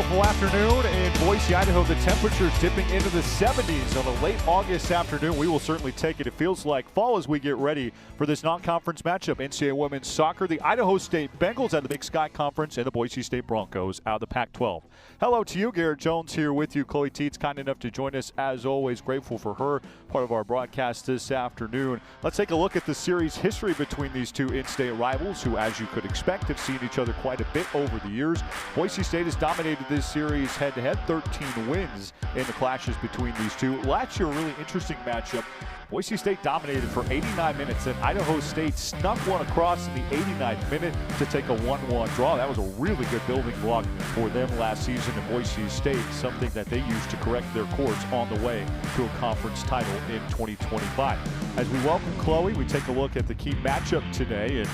beautiful afternoon in Boise, Idaho. The temperature's dipping into the 70s on a late August afternoon. We will certainly take it. It feels like fall as we get ready for this non-conference matchup. NCAA women's soccer, the Idaho State Bengals out of the Big Sky Conference, and the Boise State Broncos out of the Pac-12. Hello to you, Garrett Jones here with you. Chloe Teets kind enough to join us as always. Grateful for her, part of our broadcast this afternoon. Let's take a look at the series history between these two in-state rivals who, as you could expect, have seen each other quite a bit over the years. Boise State has dominated this series head-to-head, 13 wins in the clashes between these two. Last year, a really interesting matchup. Boise State dominated for 89 minutes, and Idaho State snuck one across in the 89th minute to take a 1-1 draw. That was a really good building block for them last season in Boise State, something that they used to correct their course on the way to a conference title in 2025. As we welcome Chloe, we take a look at the key matchup today, and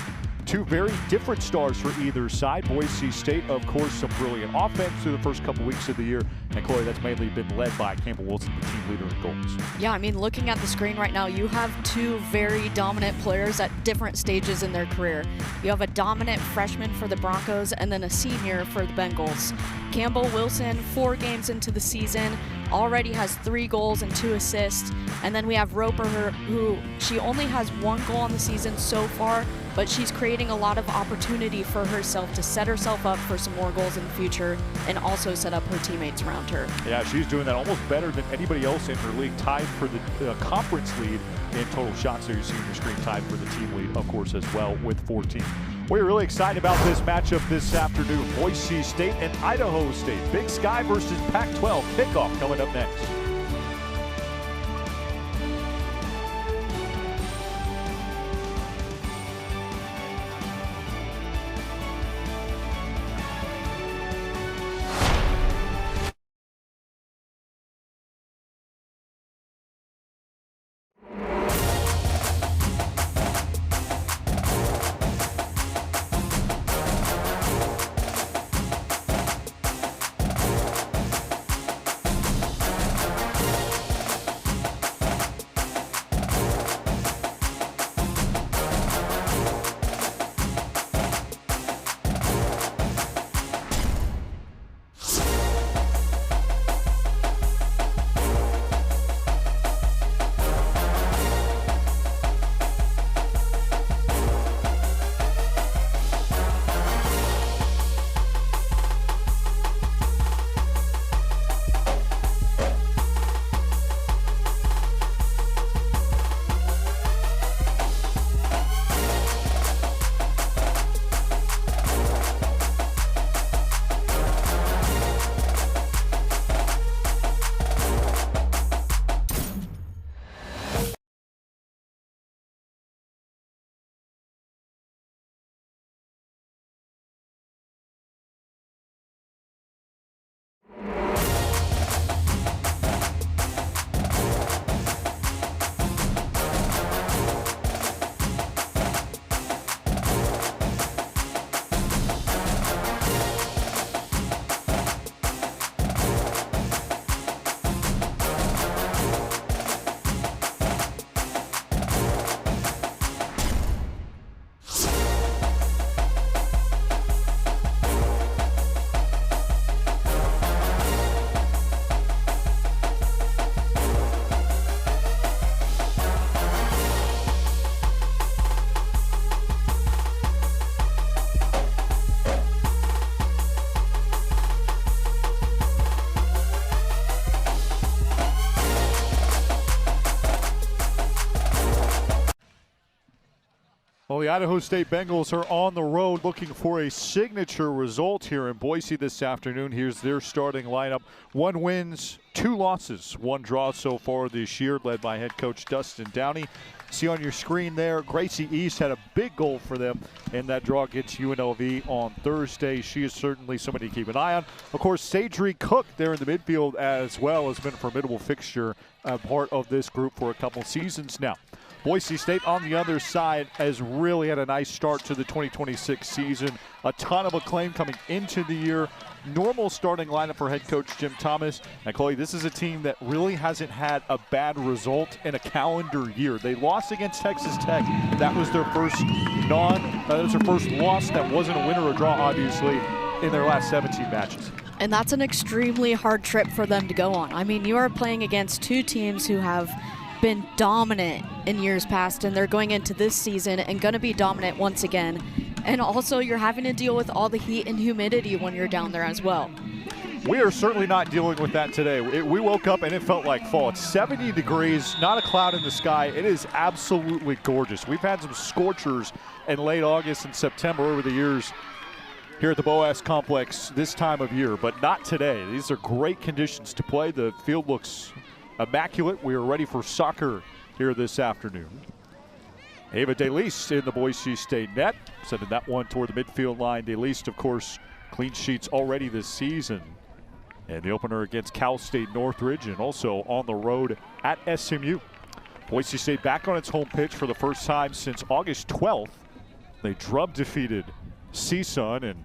two very different stars for either side. Boise State, of course, some brilliant offense through the first couple weeks of the year. And Chloe, that's mainly been led by Campbell Wilson, the team leader in goals. Yeah, I mean, looking at the screen right now, you have two very dominant players at different stages in their career. You have a dominant freshman for the Broncos and then a senior for the Bengals. Campbell Wilson, 4 games into the season, already has 3 goals and 2 assists. And then we have Roper, who she only has 1 goal on the season so far, but she's creating a lot of opportunity for herself to set herself up for some more goals in the future and also set up her teammates around her. Yeah, she's doing that almost better than anybody else in her league, tied for the conference lead in total shots. There you see on your screen, tied for the team lead, of course, as well with 14. We're really excited about this matchup this afternoon. Boise State and Idaho State. Big Sky versus Pac-12 kickoff coming up next. Well, the Idaho State Bengals are on the road looking for a signature result here in Boise this afternoon. Here's their starting lineup. 1 wins, 2 losses, 1 draw so far this year, led by head coach Dustin Downey. See on your screen there, Gracie East had a big goal for them in that draw against UNLV on Thursday. She is certainly somebody to keep an eye on. Of course, Sadri Cook there in the midfield as well has been a formidable fixture, part of this group for a couple seasons now. Boise State on the other side has really had a nice start to the 2026 season. A ton of acclaim coming into the year. Normal starting lineup for head coach Jim Thomas. And Chloe, this is a team that really hasn't had a bad result in a calendar year. They lost against Texas Tech. That was their first loss that wasn't a win or a draw, obviously, in their last 17 matches. And that's an extremely hard trip for them to go on. I mean, you are playing against two teams who have been dominant in years past, and they're going into this season and going to be dominant once again. And also, you're having to deal with all the heat and humidity when you're down there as well. We are certainly not dealing with that today. We woke up and it felt like fall. It's 70 degrees, not a cloud in the sky. It is absolutely gorgeous. We've had some scorchers in late August and September over the years here at the Boas Complex this time of year, but not today. These are great conditions to play. The field looks immaculate. We are ready for soccer here this afternoon. Ava DeLeast in the Boise State net, sending that one toward the midfield line. DeLeast, of course, clean sheets already this season. And the opener against Cal State Northridge, and also on the road at SMU. Boise State back on its home pitch for the first time since August 12th. They defeated CSUN, and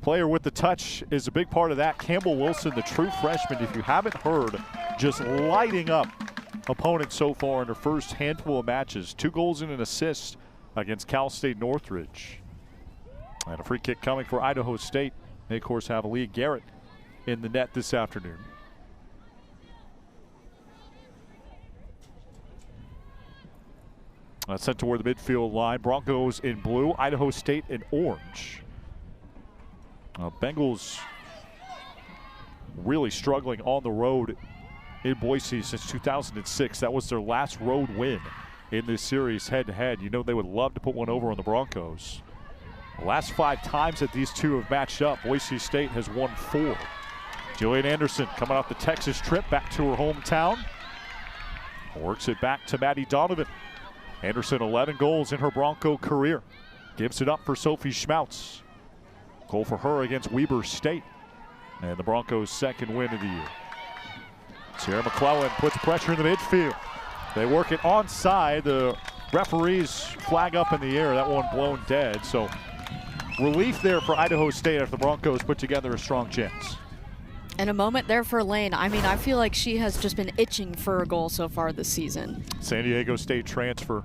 player with the touch is a big part of that. Campbell Wilson, the true freshman, if you haven't heard, just lighting up opponents so far in her first handful of matches. 2 goals and an assist against Cal State Northridge. And a free kick coming for Idaho State. They, of course, have Aaliyah Garrett in the net this afternoon. Sent toward the midfield line. Broncos in blue, Idaho State in orange. Bengals really struggling on the road in Boise since 2006. That was their last road win in this series head-to-head. You know they would love to put one over on the Broncos. The last 5 times that these two have matched up, Boise State has won 4. Jillian Anderson coming off the Texas trip back to her hometown. Works it back to Maddie Donovan. Anderson, 11 goals in her Bronco career. Gives it up for Sophie Schmautz. Goal for her against Weber State. And the Broncos' second win of the year. Sierra McClellan puts pressure in the midfield. They work it onside. The referees flag up in the air. That one blown dead. So relief there for Idaho State after the Broncos put together a strong chance. And a moment there for Lane. I mean, I feel like she has just been itching for a goal so far this season. San Diego State transfer.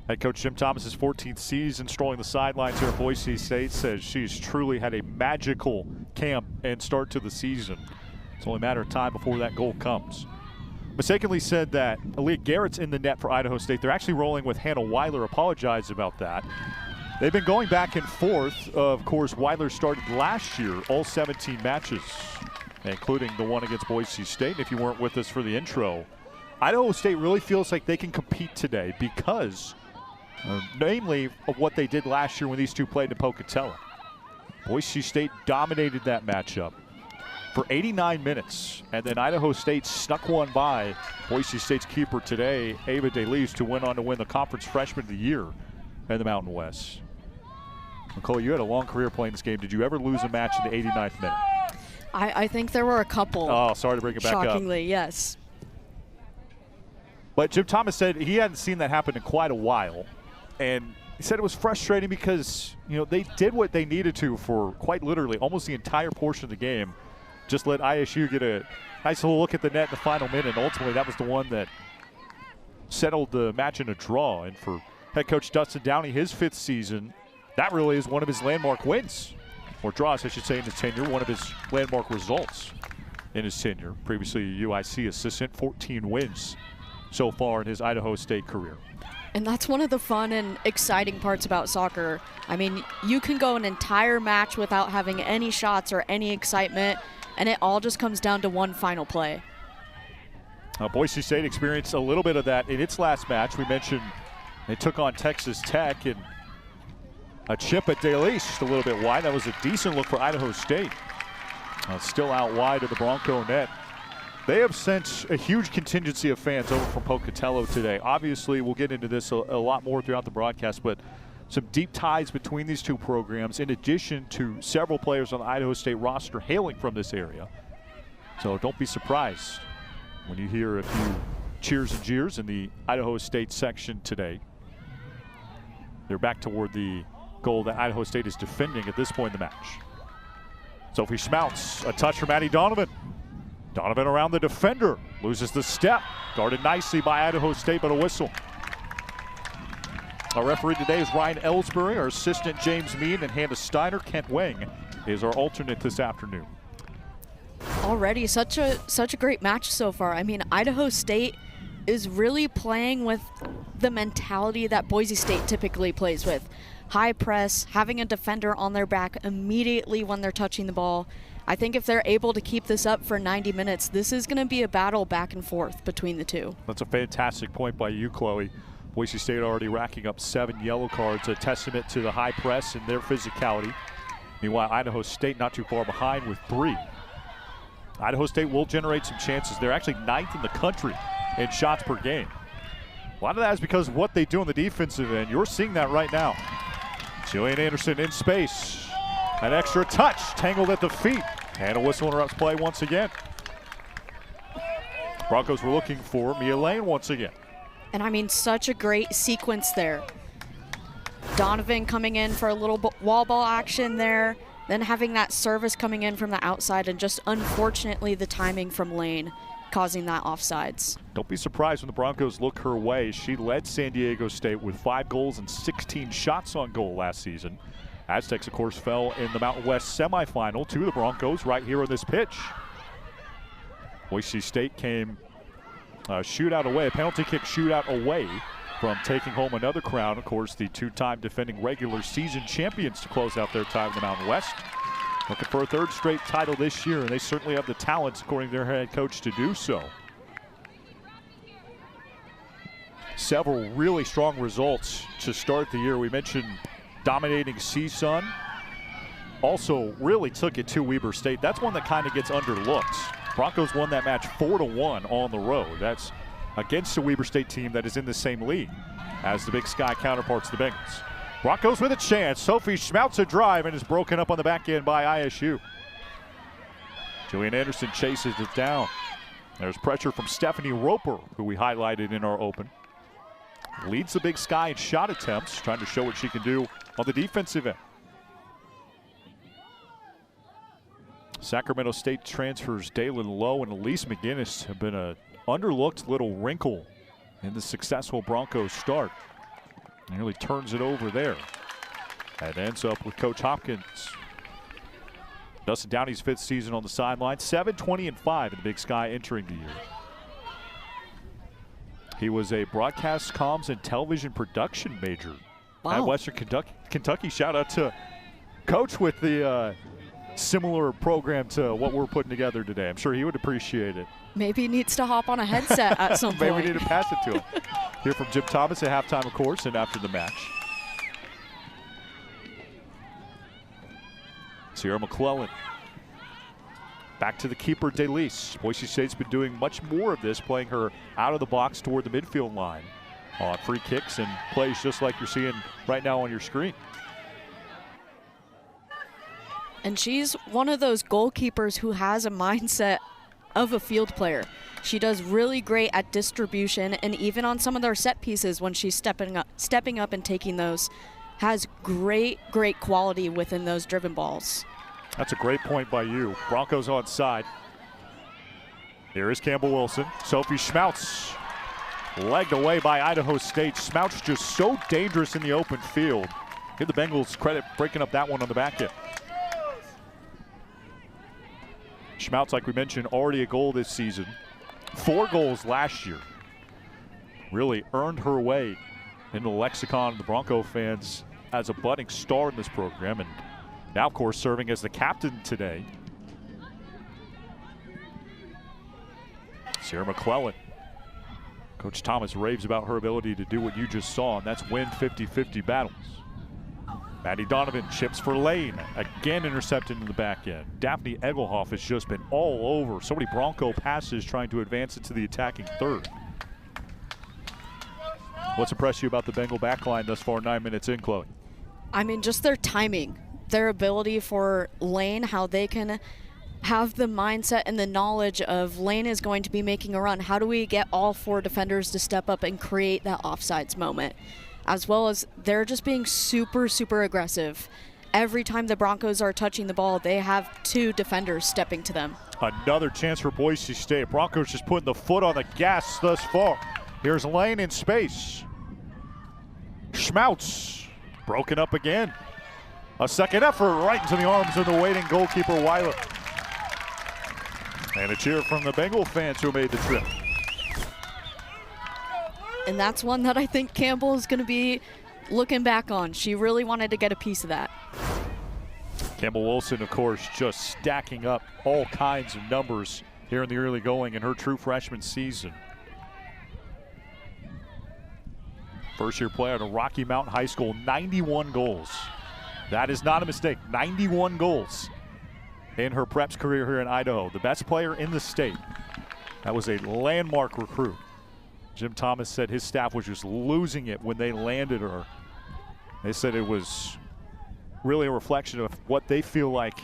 Head coach Jim Thomas's 14th season strolling the sidelines here at Boise State says she's truly had a magical camp and start to the season. It's only a matter of time before that goal comes. Mistakenly said that Aaliyah Garrett's in the net for Idaho State. They're actually rolling with Hannah Weiler. Apologized about that. They've been going back and forth. Of course, Weiler started last year, all 17 matches, including the one against Boise State. If you weren't with us for the intro, Idaho State really feels like they can compete today because namely of what they did last year when these two played in Pocatello. Boise State dominated that matchup for 89 minutes, and then Idaho State snuck one by Boise State's keeper today, Ava DeLeast, who went on to win the Conference Freshman of the Year in the Mountain West. Nicole, you had a long career playing this game. Did you ever lose a match in the 89th minute? I think there were a couple. Oh, sorry to bring it back up. Shockingly, yes. But Jim Thomas said he hadn't seen that happen in quite a while. And he said it was frustrating because, you know, they did what they needed to for quite literally almost the entire portion of the game. Just let ISU get a nice little look at the net in the final minute. And ultimately, that was the one that settled the match in a draw. And for head coach Dustin Downey, his 5th season, that really is one of his landmark wins. Or draws, I should say, in his tenure, one of his landmark results in his tenure. Previously a UIC assistant, 14 wins so far in his Idaho State career. And that's one of the fun and exciting parts about soccer. I mean, you can go an entire match without having any shots or any excitement, and it all just comes down to one final play. Boise State experienced a little bit of that in its last match. We mentioned they took on Texas Tech, and a chip at DeLeast a little bit wide. That was a decent look for Idaho State. Still out wide of the Bronco net. They have sent a huge contingency of fans over from Pocatello today. Obviously, we'll get into this a lot more throughout the broadcast, but some deep ties between these two programs, in addition to several players on the Idaho State roster hailing from this area. So don't be surprised when you hear a few cheers and jeers in the Idaho State section today. They're back toward the goal that Idaho State is defending at this point in the match. Sophie Schmautz, a touch from Maddie Donovan. Donovan around the defender, loses the step. Guarded nicely by Idaho State, but a whistle. Our referee today is Ryan Ellsbury, our assistant James Mead, and Hannah Steiner. Kent Wang is our alternate this afternoon. already such a great match so far. I mean, Idaho State is really playing with the mentality that Boise State typically plays with. High press, having a defender on their back immediately when they're touching the ball. I think if they're able to keep this up for 90 minutes, this is going to be a battle back and forth between the two. That's a fantastic point by you, Chloe. Boise State already racking up 7 yellow cards, a testament to the high press and their physicality. Meanwhile, Idaho State not too far behind with 3. Idaho State will generate some chances. They're actually 9th in the country in shots per game. A lot of that is because of what they do on the defensive end. You're seeing that right now. Jillian Anderson in space. An extra touch, tangled at the feet. And a whistle interrupts play once again. Broncos were looking for Mia Lane once again. And I mean, such a great sequence there. Donovan coming in for a little wall ball action there, then having that service coming in from the outside, and just unfortunately the timing from Lane causing that offsides. Don't be surprised when the Broncos look her way. She led San Diego State with 5 goals and 16 shots on goal last season. Aztecs, of course, fell in the Mountain West semifinal to the Broncos right here on this pitch. Boise State came a penalty kick shootout away from taking home another crown. Of course, the 2-time defending regular season champions to close out their time in the Mountain West. Looking for a 3rd straight title this year, and they certainly have the talents, according to their head coach, to do so. Several really strong results to start the year. We mentioned dominating CSUN. Also really took it to Weber State. That's one that kind of gets underlooked. Broncos won that match 4-1 on the road. That's against a Weber State team that is in the same league as the Big Sky counterparts, the Bengals. Broncos with a chance. Sophie Schmautz a drive and is broken up on the back end by ISU. Jillian Anderson chases it down. There's pressure from Stephanie Roper, who we highlighted in our open. Leads the Big Sky in shot attempts, trying to show what she can do on the defensive end. Sacramento State transfers Dalen Lowe and Elise McGinnis have been an underlooked little wrinkle in the successful Broncos start. Nearly turns it over there. And ends up with Coach Hopkins. Dustin Downey's 5th season on the sideline. 7-20-5 in the Big Sky entering the year. He was a broadcast comms and television production major at Western Kentucky. Shout out to Coach with the similar program to what we're putting together today. I'm sure he would appreciate it. Maybe he needs to hop on a headset at some point. Maybe we need to pass it to him. Hear from Jim Thomas at halftime, of course, and after the match. Sierra McClellan. Back to the keeper, DeLise. Boise State's been doing much more of this, playing her out of the box toward the midfield line on free kicks and plays just like you're seeing right now on your screen. And she's one of those goalkeepers who has a mindset of a field player. She does really great at distribution, and even on some of their set pieces when she's stepping up and taking those, has great quality within those driven balls. That's a great point by you. Broncos on side. Here is Campbell Wilson. Sophie Schmautz legged away by Idaho State. Schmautz just so dangerous in the open field. Give the Bengals credit breaking up that one on the back end. Schmautz, like we mentioned, already a goal this season. 4 goals last year. Really earned her way into the lexicon of the Bronco fans as a budding star in this program, and now, of course, serving as the captain today. Sierra McClellan. Coach Thomas raves about her ability to do what you just saw, and that's win 50-50 battles. Maddie Donovan chips for Lane. Again intercepted in the back end. Daphne Egelhoff has just been all over. So many Bronco passes trying to advance it to the attacking third. What's impressed you about the Bengal backline thus far, 9 minutes in, Chloe? I mean, just their timing. Their ability for Lane, how they can have the mindset and the knowledge of Lane is going to be making a run. How do we get all 4 defenders to step up and create that offsides moment? As well as they're just being super aggressive. Every time the Broncos are touching the ball, they have 2 defenders stepping to them. Another chance for Boise State. Broncos just putting the foot on the gas thus far. Here's Lane in space. Schmautz broken up again. A second effort right into the arms of the waiting goalkeeper, Weiler. And a cheer from the Bengal fans who made the trip. And that's one that I think Campbell is going to be looking back on. She really wanted to get a piece of that. Campbell Wilson, of course, just stacking up all kinds of numbers here in the early going in her true freshman season. First-year player at Rocky Mountain High School, 91 goals. That is not a mistake, 91 goals in her preps career here in Idaho. The best player in the state. That was a landmark recruit. Jim Thomas said his staff was just losing it when they landed her. They said it was really a reflection of what they feel like,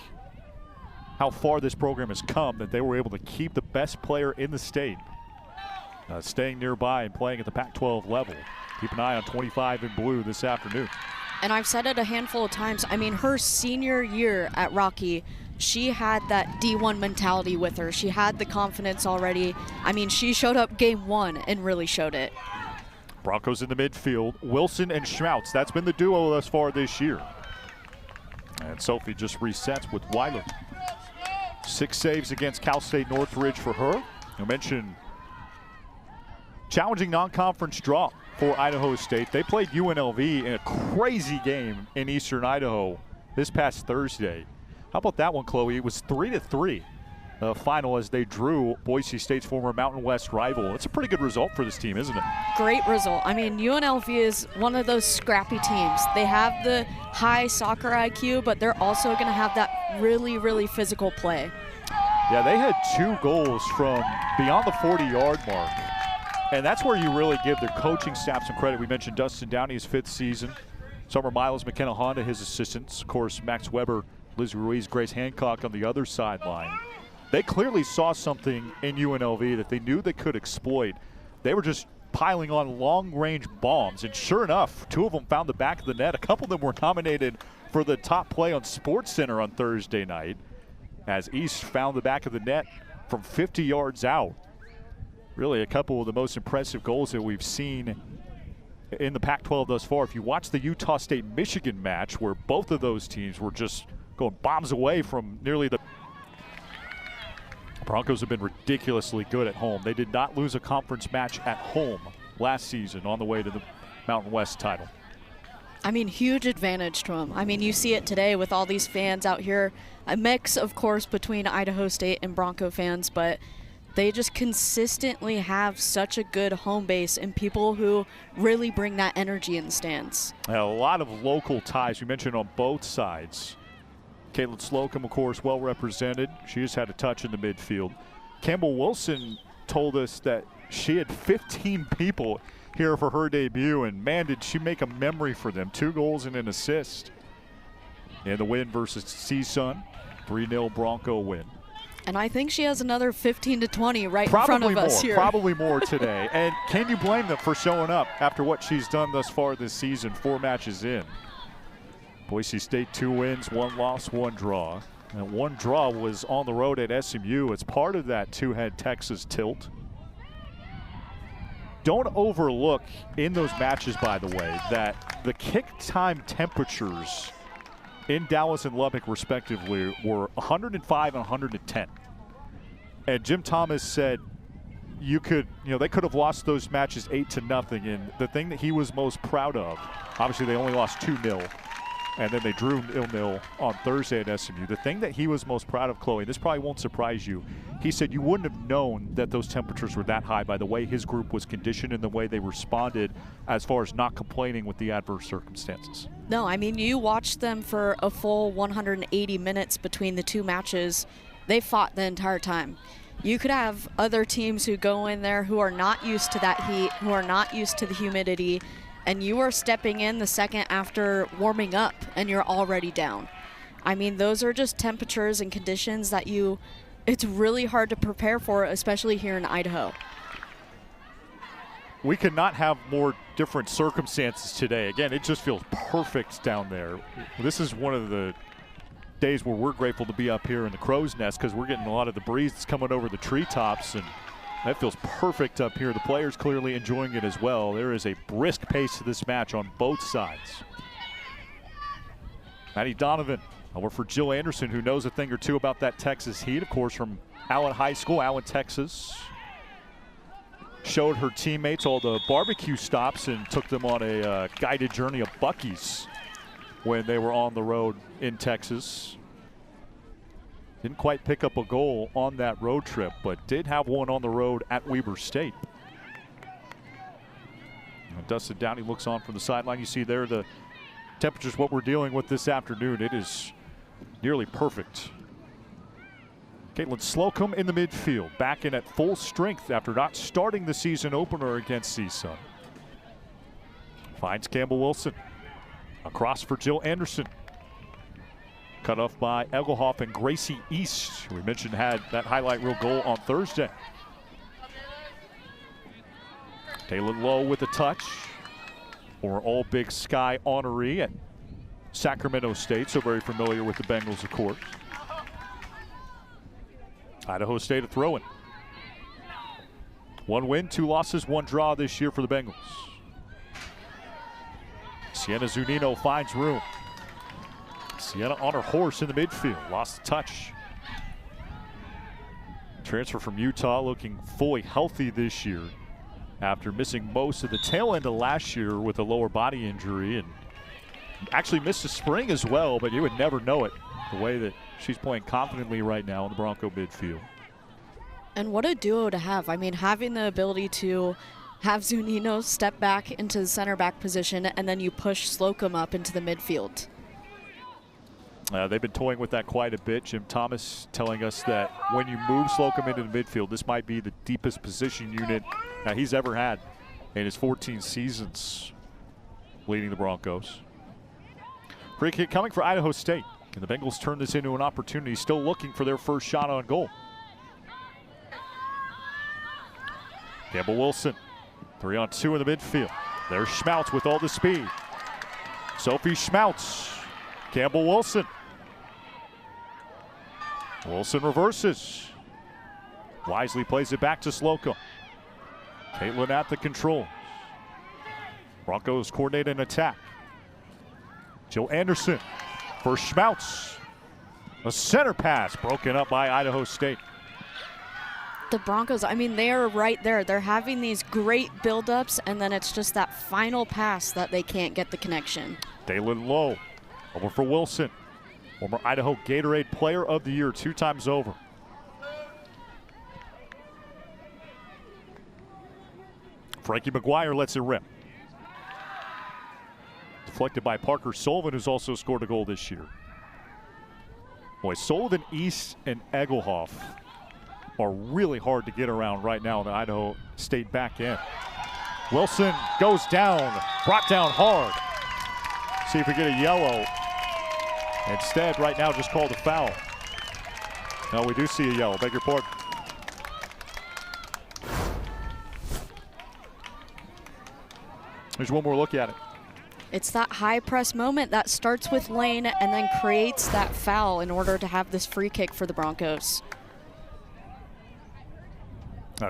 how far this program has come, that they were able to keep the best player in the state staying nearby and playing at the Pac-12 level. Keep an eye on 25 in blue this afternoon. And I've said it a handful of times. I mean, her senior year at Rocky, she had that D1 mentality with her. She had the confidence already. I mean, she showed up game one and really showed it. Broncos in the midfield. Wilson and Schmautz. That's been the duo thus far this year. And Sophie just resets with Weiler. 6 saves against Cal State Northridge for her. I mentioned challenging non-conference draw for Idaho State. They played UNLV in a crazy game in Eastern Idaho this past Thursday. How about that one, Chloe? It was 3-3 final as they drew Boise State's former Mountain West rival. It's a pretty good result for this team, isn't it? Great result. I mean, UNLV is one of those scrappy teams. They have the high soccer IQ, but they're also going to have that really, really physical play. Yeah, they had 2 goals from beyond the 40-yard mark. And that's where you really give their coaching staff some credit. We mentioned Dustin Downey's 5th season. Summer Miles, McKenna Honda, his assistants. Of course, Max Weber, Liz Ruiz, Grace Hancock on the other sideline. They clearly saw something in UNLV that they knew they could exploit. They were just piling on long-range bombs, and sure enough, 2 of them found the back of the net. A couple of them were nominated for the top play on SportsCenter on Thursday night, as East found the back of the net from 50 yards out. Really a couple of the most impressive goals that we've seen in the Pac-12 thus far. If you watch the Utah State-Michigan match, where both of those teams were just going bombs away from nearly the... Broncos have been ridiculously good at home. They did not lose a conference match at home last season on the way to the Mountain West title. I mean, huge advantage to them. I mean, you see it today with all these fans out here. A mix, of course, between Idaho State and Bronco fans, but they just consistently have such a good home base and people who really bring that energy in the stands. A lot of local ties. We mentioned on both sides. Caitlin Slocum, of course, well represented. She just had a touch in the midfield. Campbell Wilson told us that she had 15 people here for her debut, and man, did she make a memory for them. 2 goals and an assist in the win versus CSUN. 3-0 Bronco win. And I think she has another 15 to 20 right in front of us here. Probably more today. And can you blame them for showing up after what she's done thus far this season, 4 matches in? Boise State 2 wins, 1 loss, 1 draw. And 1 draw was on the road at SMU. It's part of that 2-head Texas tilt. Don't overlook in those matches, by the way, that the kick time temperatures in Dallas and Lubbock, respectively, were 105 and 110. And Jim Thomas said they could have lost those matches 8-0. And the thing that he was most proud of, obviously they only lost 2-0. And then they drew 0-0 on Thursday at SMU. The thing that he was most proud of, Chloe, this probably won't surprise you, he said you wouldn't have known that those temperatures were that high by the way his group was conditioned and the way they responded as far as not complaining with the adverse circumstances. No, I mean, you watched them for a full 180 minutes between the 2 matches. They fought the entire time. You could have other teams who go in there who are not used to that heat, who are not used to the humidity, and you are stepping in the second after warming up and you're already down. I mean, those are just temperatures and conditions that it's really hard to prepare for, especially here in Idaho. We could not have more different circumstances today. Again, it just feels perfect down there. This is one of the days where we're grateful to be up here in the crow's nest because we're getting a lot of the breeze that's coming over the treetops, and that feels perfect up here. The players clearly enjoying it as well. There is a brisk pace to this match on both sides. Maddie Donovan Over for Jill Anderson, who knows a thing or two about that Texas heat, of course, from Allen High School, Allen, Texas. Showed her teammates all the barbecue stops and took them on a guided journey of Buc-ee's when they were on the road in Texas. Didn't quite pick up a goal on that road trip, but did have one on the road at Weber State. Dustin Downey looks on from the sideline. You see there the temperatures, what we're dealing with this afternoon. It is nearly perfect. Caitlin Slocum in the midfield, back in at full strength after not starting the season opener against CSUN. Finds Campbell Wilson. Across for Jill Anderson. Cut off by Egelhoff and Gracie East, who we mentioned had that highlight reel goal on Thursday. Taylor Lowe with a touch. Or All Big Sky honoree at Sacramento State, so very familiar with the Bengals, of course. Idaho State a throw-in. 1 win, 2 losses, 1 draw this year for the Bengals. Sienna Zunino finds room. Sienna on her horse in the midfield, lost the touch. Transfer from Utah, looking fully healthy this year after missing most of the tail end of last year with a lower body injury, and actually missed the spring as well, but you would never know it the way that she's playing confidently right now in the Bronco midfield. And what a duo to have. I mean, having the ability to have Zunino step back into the center back position, and then you push Slocum up into the midfield. They've been toying with that quite a bit. Jim Thomas telling us that when you move Slocum into the midfield, this might be the deepest position unit he's ever had in his 14 seasons leading the Broncos. Free kick coming for Idaho State. And the Bengals turn this into an opportunity, still looking for their first shot on goal. Campbell Wilson, 3-on-2 in the midfield. There's Schmaltz with all the speed. Sophie Schmaltz. Campbell Wilson. Wilson reverses. Wisely plays it back to Slocum. Caitlin at the control. Broncos coordinate an attack. Jill Anderson for Schmaltz. A center pass broken up by Idaho State. The Broncos, I mean, they are right there. They're having these great buildups, and then it's just that final pass that they can't get the connection. Daylin Lowe over for Wilson. Former Idaho Gatorade Player of the Year 2 times over. Frankie McGuire lets it rip. Deflected by Parker Sullivan, who's also scored a goal this year. Boy, Sullivan, East, and Egelhoff are really hard to get around right now in the Idaho State back end. Wilson goes down, brought down hard. See if we get a yellow. Instead, right now, just called a foul. No, we do see a yellow. Beg your pardon. There's one more look at it. It's that high press moment that starts with Lane and then creates that foul in order to have this free kick for the Broncos.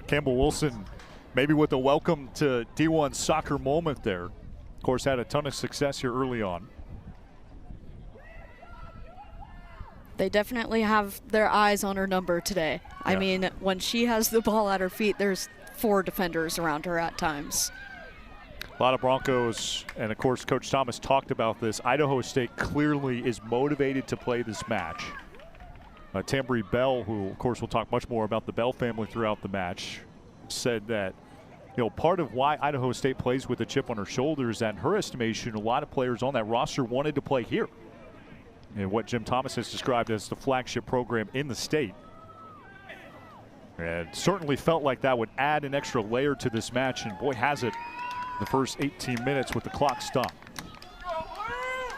Campbell Wilson, maybe with a welcome to D1 soccer moment there. Of course, had a ton of success here early on. They definitely have their eyes on her number today. Yeah. I mean, when she has the ball at her feet, there's 4 defenders around her at times. A lot of Broncos, and of course, Coach Thomas talked about this. Idaho State clearly is motivated to play this match. Tambry Bell, who of course we'll talk much more about the Bell family throughout the match, said that part of why Idaho State plays with a chip on her shoulder is that in her estimation, a lot of players on that roster wanted to play here. And what Jim Thomas has described as the flagship program in the state. And certainly felt like that would add an extra layer to this match, and boy has it the first 18 minutes with the clock stopped.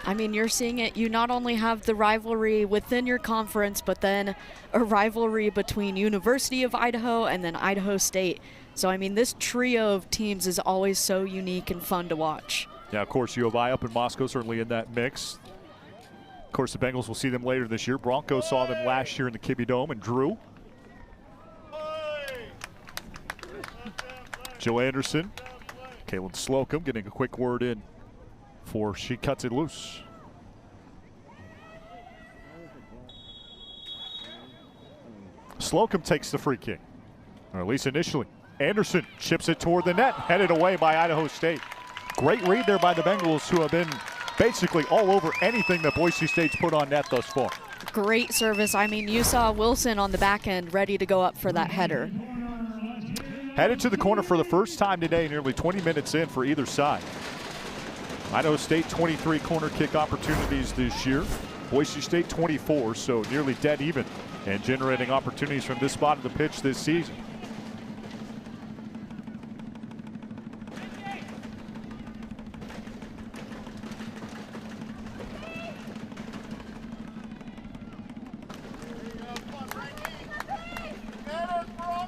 I mean, you're seeing it. You not only have the rivalry within your conference, but then a rivalry between University of Idaho and then Idaho State. So, I mean, this trio of teams is always so unique and fun to watch. Yeah, of course, U of I up in Moscow, certainly in that mix. Of course, the Bengals will see them later this year. Broncos saw them last year in the Kibbe Dome and drew. Jill Anderson. Caitlin Slocum getting a quick word in before she cuts it loose. Slocum takes the free kick, or at least initially. Anderson chips it toward the net, headed away by Idaho State. Great read there by the Bengals, who have been basically all over anything that Boise State's put on net thus far. Great service. I mean, you saw Wilson on the back end ready to go up for that header. Headed to the corner for the first time today, nearly 20 minutes in for either side. Idaho State 23 corner kick opportunities this year. Boise State 24, so nearly dead even, and generating opportunities from this spot of the pitch this season.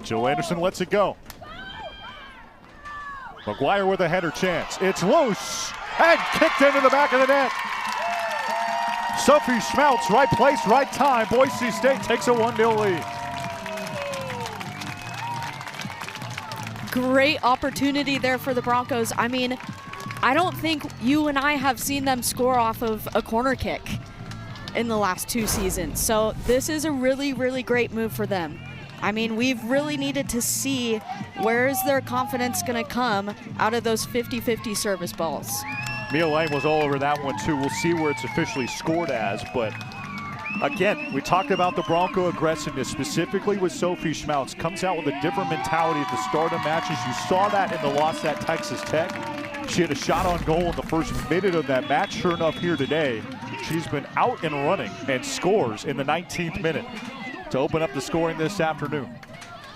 Joe Anderson lets it go. McGuire with a header chance. It's loose and kicked into the back of the net. Sophie Schmeltz, right place, right time. Boise State takes a 1-0 lead. Great opportunity there for the Broncos. I mean, I don't think you and I have seen them score off of a corner kick in the last 2 seasons. So this is a really, really great move for them. I mean, we've really needed to see where is their confidence going to come out of those 50-50 service balls. Mia Lane was all over that one too. We'll see where it's officially scored as, but again, we talked about the Bronco aggressiveness, specifically with Sophie Schmeltz. Comes out with a different mentality at the start of matches. You saw that in the loss at Texas Tech. She had a shot on goal in the first minute of that match. Sure enough, here today, she's been out and running and scores in the 19th minute to open up the scoring this afternoon.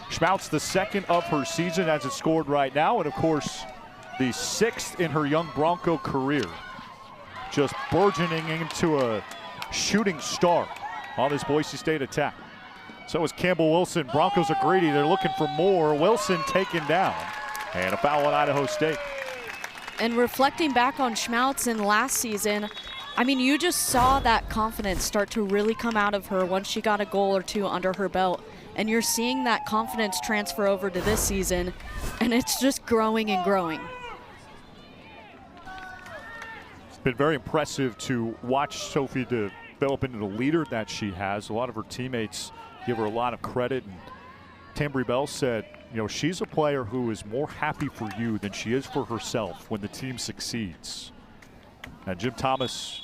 Schmeltz, the second of her season as it's scored right now, and of course, the 6th in her young Bronco career. Just burgeoning into a shooting star on this Boise State attack. So is Campbell Wilson. Broncos are greedy. They're looking for more. Wilson taken down. And a foul on Idaho State. And reflecting back on Schmeltz in last season, I mean, you just saw that confidence start to really come out of her once she got a goal or 2 under her belt. And you're seeing that confidence transfer over to this season, and it's just growing and growing. It's been very impressive to watch Sophie develop into the leader that she has. A lot of her teammates give her a lot of credit. And Tambry Bell said, you know, she's a player who is more happy for you than she is for herself when the team succeeds. And Jim Thomas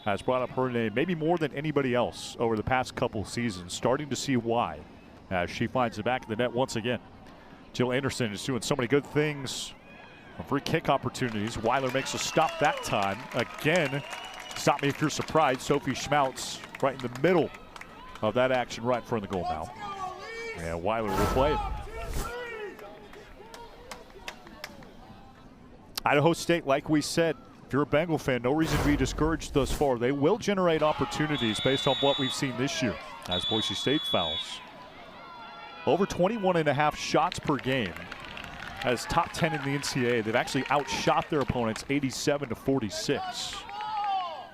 has brought up her name maybe more than anybody else over the past couple seasons, starting to see why as she finds the back of the net once again. Jill Anderson is doing so many good things on free kick opportunities. Weiler makes a stop that time. Again, stop me if you're surprised. Sophie Schmeltz right in the middle of that action right in front of the goal now. And Weiler will play it. Idaho State, like we said, if you're a Bengal fan, no reason to be discouraged thus far. They will generate opportunities based on what we've seen this year as Boise State fouls. Over 21.5 shots per game as top 10 in the NCAA. They've actually outshot their opponents 87-46.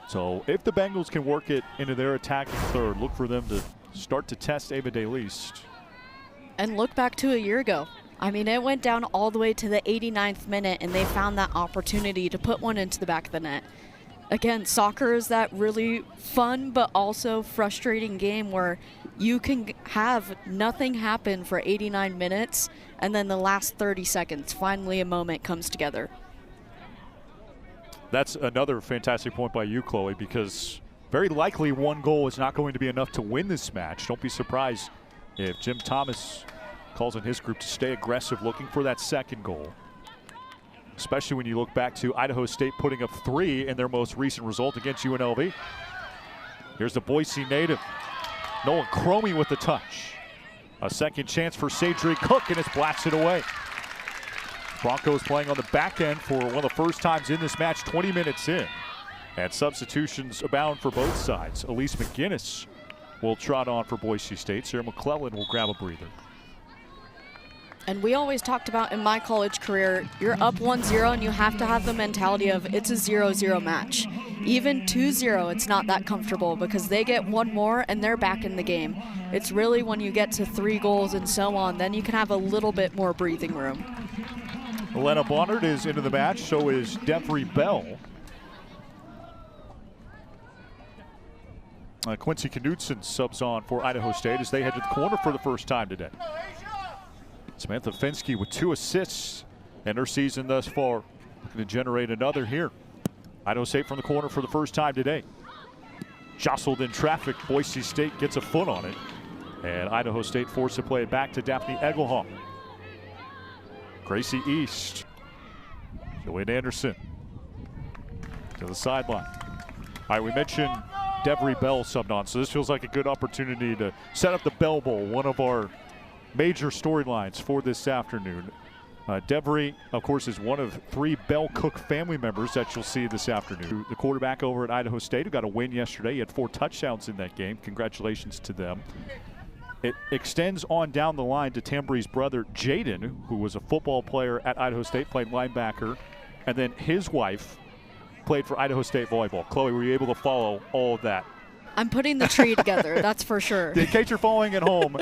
So if the Bengals can work it into their attacking third, look for them to start to test Ava DeLeast. And look back to a year ago. I mean, it went down all the way to the 89th minute, and they found that opportunity to put one into the back of the net. Again, soccer is that really fun but also frustrating game where you can have nothing happen for 89 minutes, and then the last 30 seconds, finally a moment comes together. That's another fantastic point by you, Chloe, because very likely one goal is not going to be enough to win this match. Don't be surprised if Jim Thomas calls on his group to stay aggressive, looking for that second goal. Especially when you look back to Idaho State putting up 3 in their most recent result against UNLV. Here's the Boise native, Nolan Cromie with the touch. A second chance for Sadri Cook, and it's blasted away. Broncos playing on the back end for one of the first times in this match, 20 minutes in. And substitutions abound for both sides. Elise McGinnis will trot on for Boise State. Sarah McClellan will grab a breather. And we always talked about in my college career, you're up 1-0 and you have to have the mentality of it's a 0-0 match. Even 2-0, it's not that comfortable because they get one more and they're back in the game. It's really when you get to 3 goals and so on, then you can have a little bit more breathing room. Elena Bonnard is into the match, so is Devry Bell. Quincy Knudsen subs on for Idaho State as they head to the corner for the first time today. Samantha Finsky with 2 assists in her season thus far. Looking to generate another here. Idaho State from the corner for the first time today. Jostled in traffic, Boise State gets a foot on it. And Idaho State forced to play it back to Daphne Egelhoff. Gracie East. Julian Anderson to the sideline. All right, we mentioned Devry Bell subbed on, so this feels like a good opportunity to set up the Bell Bowl, one of our major storylines for this afternoon. Devry, of course, is one of 3 Bell Cook family members that you'll see this afternoon. The quarterback over at Idaho State who got a win yesterday. He had 4 touchdowns in that game. Congratulations to them. It extends on down the line to Tambree's brother, Jaden, who was a football player at Idaho State, played linebacker, and then his wife played for Idaho State volleyball. Chloe, were you able to follow all of that? I'm putting the tree together, that's for sure. In case you're following at home,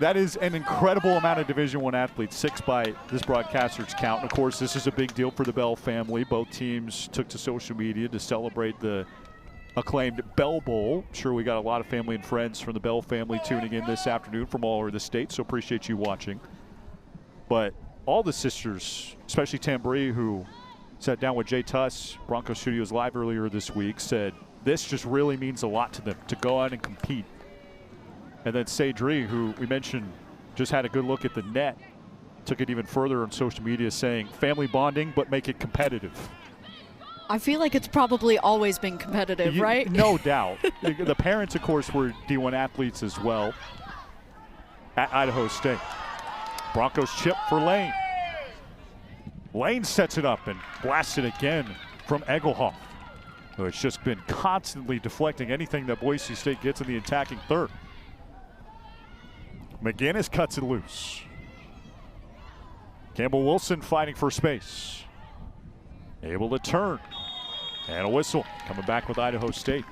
that is an incredible amount of Division I athletes, 6 by this broadcaster's count. And of course, this is a big deal for the Bell family. Both teams took to social media to celebrate the acclaimed Bell Bowl. I'm sure we got a lot of family and friends from the Bell family tuning in this afternoon from all over the state, so appreciate you watching. But all the sisters, especially Tambree, who sat down with Jay Tuss, Bronco Studios Live earlier this week, said this just really means a lot to them to go out and compete. And then Sadri, who we mentioned just had a good look at the net, took it even further on social media saying family bonding, but make it competitive. I feel like it's probably always been competitive, right? No doubt. The parents, of course, were D1 athletes as well at Idaho State. Broncos chip for Lane. Lane sets it up and blasts it again from Egelhoff, who has just been constantly deflecting anything that Boise State gets in the attacking third. McGinnis cuts it loose. Campbell Wilson fighting for space. Able to turn. And a whistle coming back with Idaho State.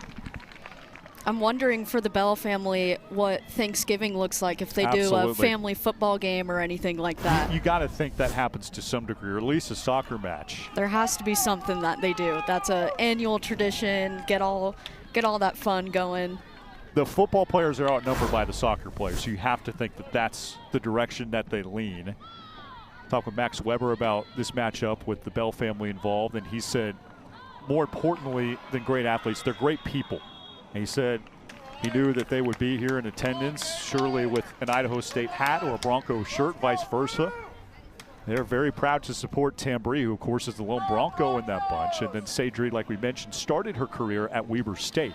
I'm wondering for the Bell family what Thanksgiving looks like if they do a family football game or anything like that. You got to think that happens to some degree, or at least a soccer match. There has to be something that they do. That's an annual tradition. Get all that fun going. The football players are outnumbered by the soccer players, so you have to think that that's the direction that they lean. Talked with Max Weber about this matchup with the Bell family involved, and he said, more importantly than great athletes, they're great people. And he said he knew that they would be here in attendance, surely with an Idaho State hat or a Bronco shirt, vice versa. They're very proud to support Tambree, who of course is the lone Bronco in that bunch. And then Sadri, like we mentioned, started her career at Weber State.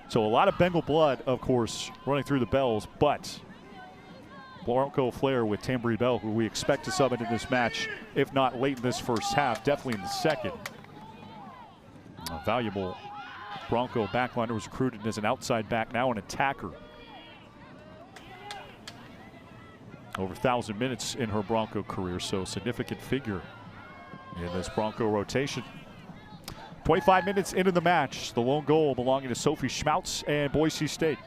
So a lot of Bengal blood, of course, running through the Bells, but Bronco flair with Tambree Bell, who we expect to sub into this match, if not late in this first half, definitely in the second. A valuable Bronco backliner was recruited as an outside back, now an attacker. Over 1,000 minutes in her Bronco career, so significant figure in this Bronco rotation. 25 minutes into the match, the lone goal belonging to Sophie Schmautz and Boise State.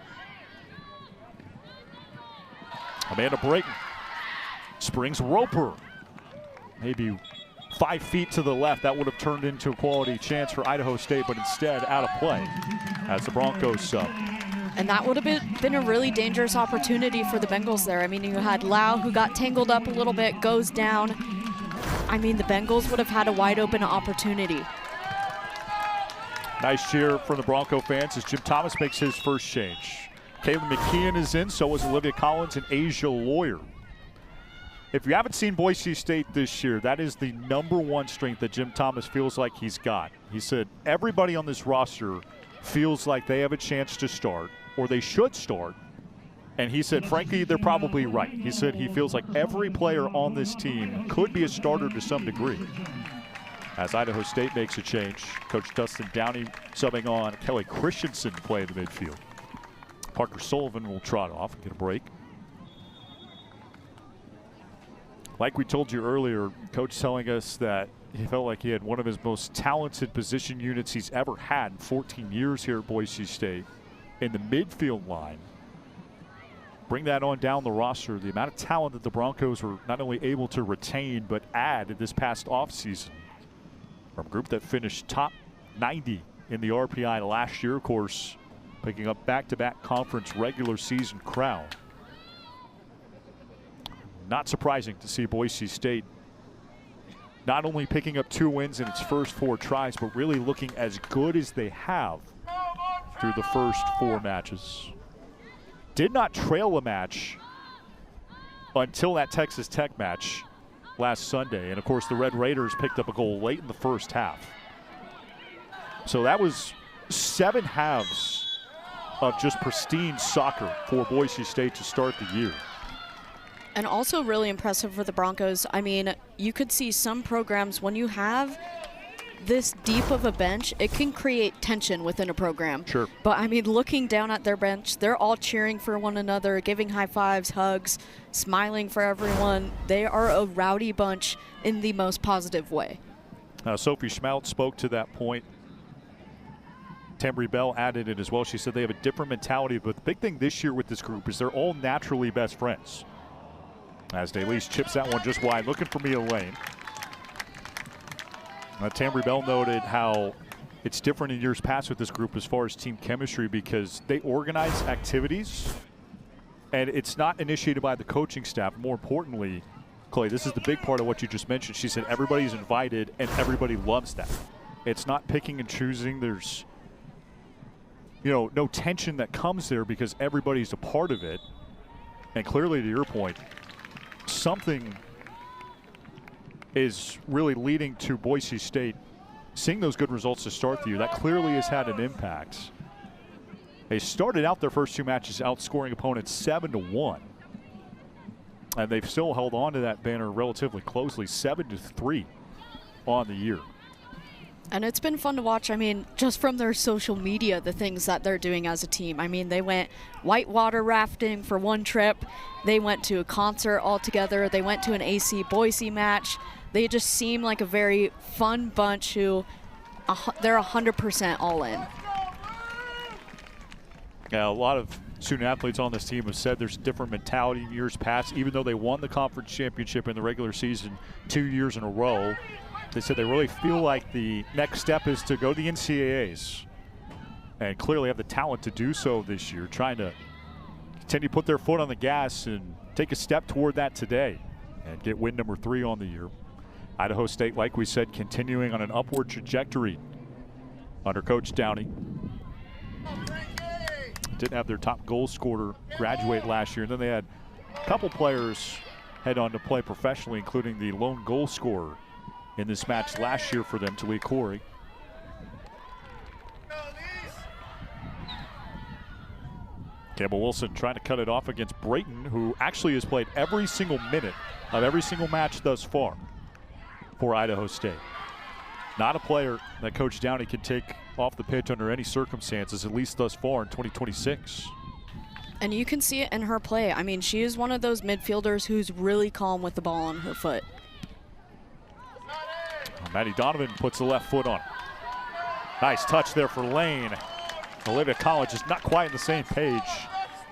Amanda Brayton springs Roper. Maybe 5 feet to the left. That would have turned into a quality chance for Idaho State, but instead out of play as the Broncos sub. And that would have been a really dangerous opportunity for the Bengals there. I mean, you had Lau, who got tangled up a little bit, goes down. I mean, the Bengals would have had a wide open opportunity. Nice cheer from the Bronco fans as Jim Thomas makes his first change. Kayla McKeon is in, so is Olivia Collins and Asia Lawyer. If you haven't seen Boise State this year, that is the #1 strength that Jim Thomas feels like he's got. He said everybody on this roster feels like they have a chance to start, or they should start. And he said, frankly, they're probably right. He said he feels like every player on this team could be a starter to some degree. As Idaho State makes a change, Coach Dustin Downey subbing on Kelly Christensen to play in the midfield. Parker Sullivan will trot off and get a break. Like we told you earlier, Coach telling us that he felt like he had one of his most talented position units he's ever had in 14 years here at Boise State in the midfield line. Bring that on down the roster. The amount of talent that the Broncos were not only able to retain but add this past offseason. From a group that finished top 90 in the RPI last year, of course, picking up back-to-back conference regular season crown. Not surprising to see Boise State not only picking up 2 wins in its first 4 tries, but really looking as good as they have through the first 4 matches. Did not trail a match until that Texas Tech match last Sunday. And of course, the Red Raiders picked up a goal late in the first half. So that was 7 halves of just pristine soccer for Boise State to start the year. And also really impressive for the Broncos. I mean, you could see some programs, when you have this deep of a bench, it can create tension within a program. Sure. But I mean, looking down at their bench, they're all cheering for one another, giving high fives, hugs, smiling for everyone. They are a rowdy bunch in the most positive way. Sophie Schmaltz spoke to that point. Tambry Bell added it as well. She said they have a different mentality, but the big thing this year with this group is they're all naturally best friends. As DeLise chips that one just wide, looking for Mia Lane. Tambry Bell noted how it's different in years past with this group as far as team chemistry, because they organize activities and it's not initiated by the coaching staff. More importantly, Clay, this is the big part of what you just mentioned. She said everybody's invited and everybody loves that. It's not picking and choosing. There's, no tension that comes there because everybody's a part of it. And clearly, to your point, something is really leading to Boise State seeing those good results to start the year. That clearly has had an impact. They started out their first 2 matches outscoring opponents 7-1. And they've still held on to that banner relatively closely, 7-3 on the year. And it's been fun to watch. I mean, just from their social media, the things that they're doing as a team. I mean, they went whitewater rafting for one trip. They went to a concert all together. They went to an AC Boise match. They just seem like a very fun bunch who they're 100% all in. Yeah, a lot of student athletes on this team have said there's a different mentality in years past. Even though they won the conference championship in the regular season 2 years in a row, they said they really feel like the next step is to go to the NCAAs, and clearly have the talent to do so this year, trying to continue to put their foot on the gas and take a step toward that today and get win number 3 on the year. Idaho State, like we said, continuing on an upward trajectory under Coach Downey. Didn't have their top goal scorer graduate last year, and then they had a couple players head on to play professionally, including the lone goal scorer in this match last year for them, Talee Corey. Campbell Wilson trying to cut it off against Brayton, who actually has played every single minute of every single match thus far for Idaho State. Not a player that Coach Downey can take off the pitch under any circumstances, at least thus far in 2026. And you can see it in her play. I mean, she is one of those midfielders who's really calm with the ball on her foot. Maddie Donovan puts the left foot on. Nice touch there for Lane. Olivia College is not quite on the same page.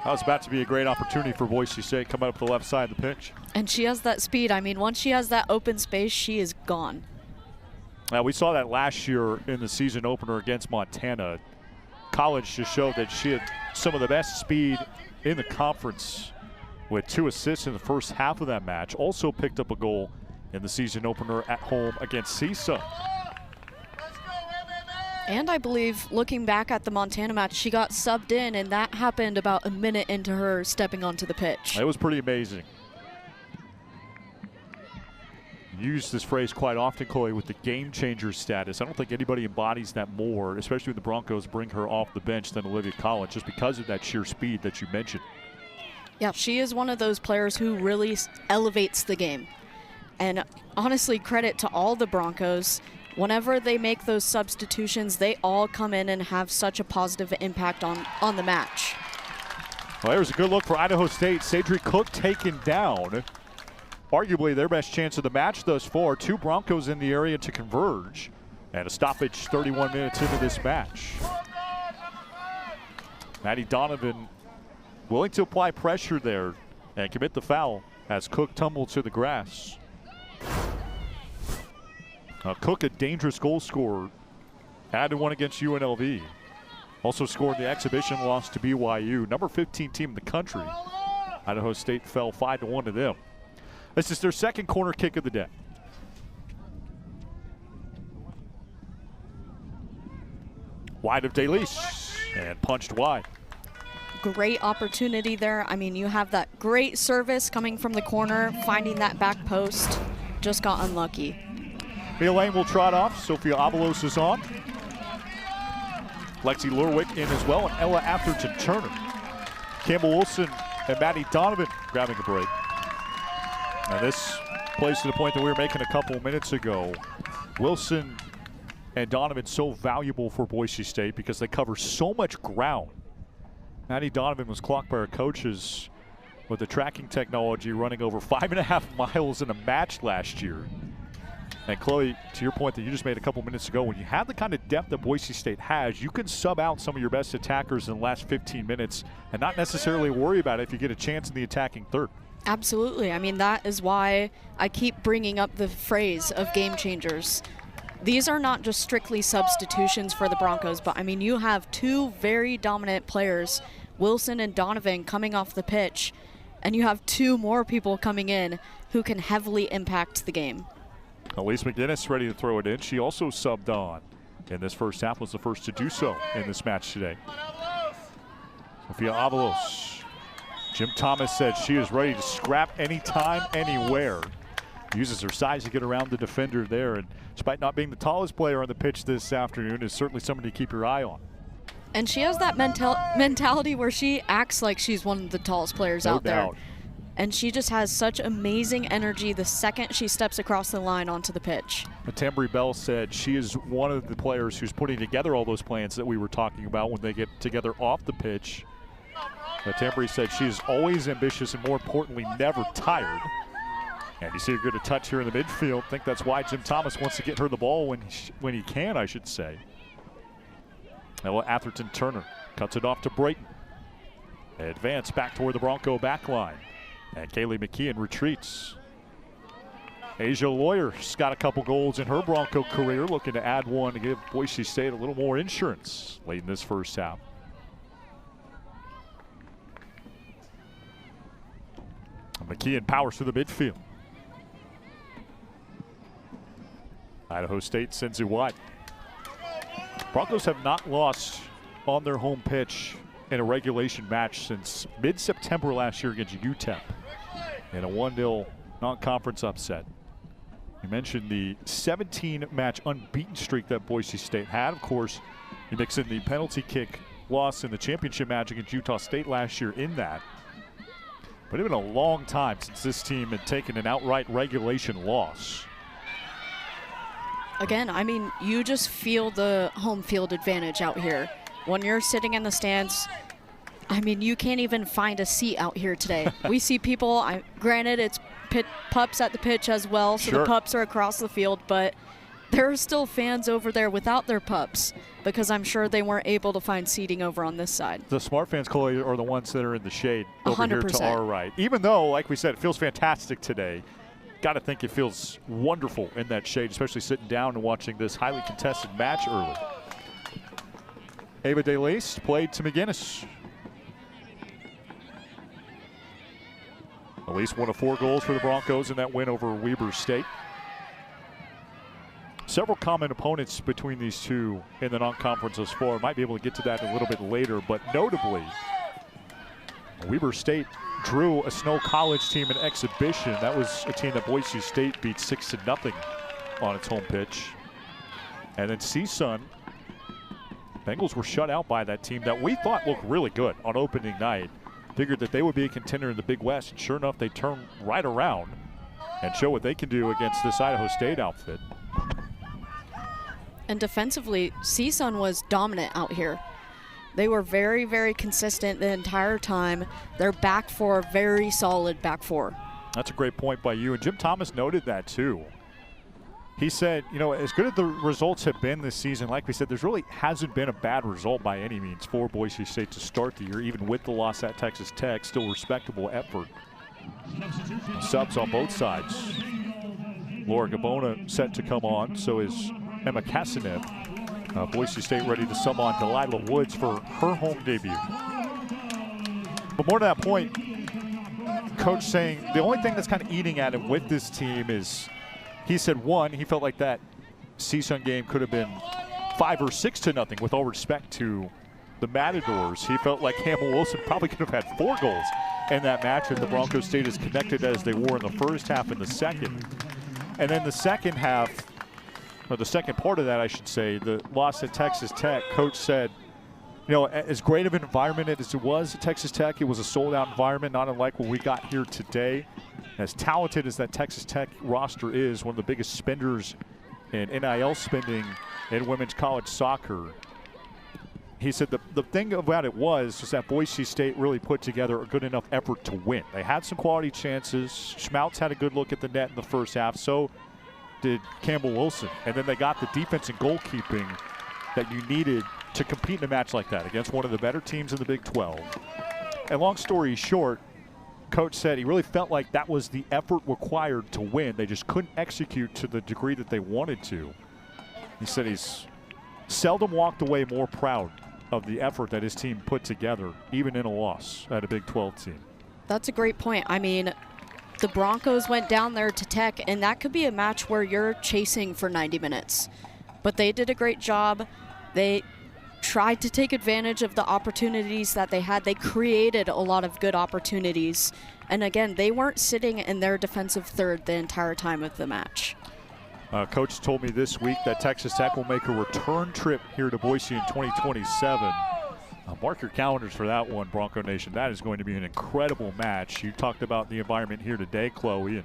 That was about to be a great opportunity for Boise State coming up the left side of the pitch. And she has that speed. I mean, once she has that open space, she is gone. Now, we saw that last year in the season opener against Montana. College just showed that she had some of the best speed in the conference with 2 assists in the first half of that match. Also picked up a goal in the season opener at home against CISA. And I believe, looking back at the Montana match, she got subbed in, and that happened about a minute into her stepping onto the pitch. It was pretty amazing. Use this phrase quite often, Chloe, with the game changer status. I don't think anybody embodies that more, especially when the Broncos bring her off the bench, than Olivia College, just because of that sheer speed that you mentioned. Yeah, she is one of those players who really elevates the game. And honestly, credit to all the Broncos. Whenever they make those substitutions, they all come in and have such a positive impact on the match. Well, there's a good look for Idaho State. Sadri Cook taken down. Arguably their best chance of the match thus far. 2 Broncos in the area to converge. And a stoppage 31 minutes into this match. Maddie Donovan willing to apply pressure there and commit the foul as Cook tumbled to the grass. Cook, a dangerous goal scorer, added one against UNLV. Also scored the exhibition loss to BYU, number 15 team in the country. Idaho State fell 5-1 to them. This is their second corner kick of the day. Wide of DeLeese and punched wide. Great opportunity there. I mean, you have that great service coming from the corner, finding that back post. Just got unlucky. Mia Lane will trot off. Sophia Avalos is on. Lexi Lurwick in as well, and Ella Atherton Turner. Campbell Wilson and Maddie Donovan grabbing a break. And this plays to the point that we were making a couple of minutes ago. Wilson and Donovan so valuable for Boise State because they cover so much ground. Maddie Donovan was clocked by her coaches with the tracking technology running over 5.5 miles in a match last year. And Chloe, to your point that you just made a couple minutes ago, when you have the kind of depth that Boise State has, you can sub out some of your best attackers in the last 15 minutes and not necessarily worry about it if you get a chance in the attacking third. Absolutely. I mean, that is why I keep bringing up the phrase of game changers. These are not just strictly substitutions for the Broncos, but I mean, you have two very dominant players, Wilson and Donovan, coming off the pitch, and you have two more people coming in who can heavily impact the game. Elise McGinnis ready to throw it in. She also subbed on in this first half, was the first to do so in this match today. Sophia Avalos. Jim Thomas said she is ready to scrap anytime, anywhere. Uses her size to get around the defender there, and despite not being the tallest player on the pitch this afternoon, is certainly somebody to keep your eye on. And she has that mentality where she acts like she's one of the tallest players out there. And she just has such amazing energy the second she steps across the line onto the pitch. Tambry Bell said she is one of the players who's putting together all those plans that we were talking about when they get together off the pitch. Tambry said she is always ambitious and, more importantly, never tired. And you see her get a touch here in the midfield. I think that's why Jim Thomas wants to get her the ball when he can, I should say. Ella Atherton Turner cuts it off to Brayton. Advance back toward the Bronco back line. And Kaylee McKeon retreats. Asia Lawyer's got a couple goals in her Bronco career, looking to add one to give Boise State a little more insurance late in this first half. McKeon powers through the midfield. Idaho State sends it wide. Broncos have not lost on their home pitch in a regulation match since mid-September last year against UTEP in a 1-0 non-conference upset. You mentioned the 17-match unbeaten streak that Boise State had. Of course, you mix in the penalty kick loss in the championship match against Utah State last year in that. But it's been a long time since this team had taken an outright regulation loss. Again, I mean, you just feel the home field advantage out here. When you're sitting in the stands, I mean, you can't even find a seat out here today. We see people, granted, it's pups at the pitch as well, so Sure. The pups are across the field, but there are still fans over there without their pups because I'm sure they weren't able to find seating over on this side. The smart fans, Chloe, are the ones that are in the shade over here to 100%. our right. Even though, like we said, it feels fantastic today. Got to think it feels wonderful in that shade, especially sitting down and watching this highly contested match early. Ava DeLeese played to McGinnis. At least one of 4 goals for the Broncos in that win over Weber State. Several common opponents between these two in the non-conference thus far. Might be able to get to that a little bit later, but notably, Weber State drew a Snow College team in exhibition. That was a team that Boise State beat 6-0 on its home pitch. And then CSUN, Bengals were shut out by that team that we thought looked really good on opening night. Figured that they would be a contender in the Big West, and sure enough, they turn right around and show what they can do against this Idaho State outfit. And defensively, CSUN was dominant out here. They were very, very consistent the entire time. Their back four, very solid back four. That's a great point by you, and Jim Thomas noted that too. He said, you know, as good as the results have been this season, like we said, there's really hasn't been a bad result by any means for Boise State to start the year, even with the loss at Texas Tech, still respectable effort. Subs on both sides. Laura Gabona set to come on, so is Emma Kasanev. Boise State ready to sub on Delilah Woods for her home debut. But more to that point, Coach saying the only thing that's kind of eating at him with this team is, he said, one, he felt like that CSUN game could have been 5 or 6-0 with all respect to the Matadors. He felt like Campbell Wilson probably could have had 4 goals in that match, and the Broncos stayed as connected as they were in the first half and the second. And then the second half, or the second part of that, I should say, the loss at Texas Tech, Coach said, you know, as great of an environment as it was at Texas Tech, it was a sold-out environment, not unlike what we got here today. As talented as that Texas Tech roster is, one of the biggest spenders in NIL spending in women's college soccer, he said the thing about it was that Boise State really put together a good enough effort to win. They had some quality chances. Schmaltz had a good look at the net in the first half. So did Campbell Wilson. And then they got the defense and goalkeeping that you needed to compete in a match like that against one of the better teams in the Big 12. And long story short, Coach said he really felt like that was the effort required to win. They just couldn't execute to the degree that they wanted to. He said he's seldom walked away more proud of the effort that his team put together, even in a loss at a Big 12 team. That's a great point. I mean, the Broncos went down there to Tech, and that could be a match where you're chasing for 90 minutes. But they did a great job. They tried to take advantage of the opportunities that they had. They created a lot of good opportunities. And again, they weren't sitting in their defensive third the entire time of the match. Coach told me this week that Texas Tech will make a return trip here to Boise in 2027. Mark your calendars for that one, Bronco Nation. That is going to be an incredible match. You talked about the environment here today, Chloe, and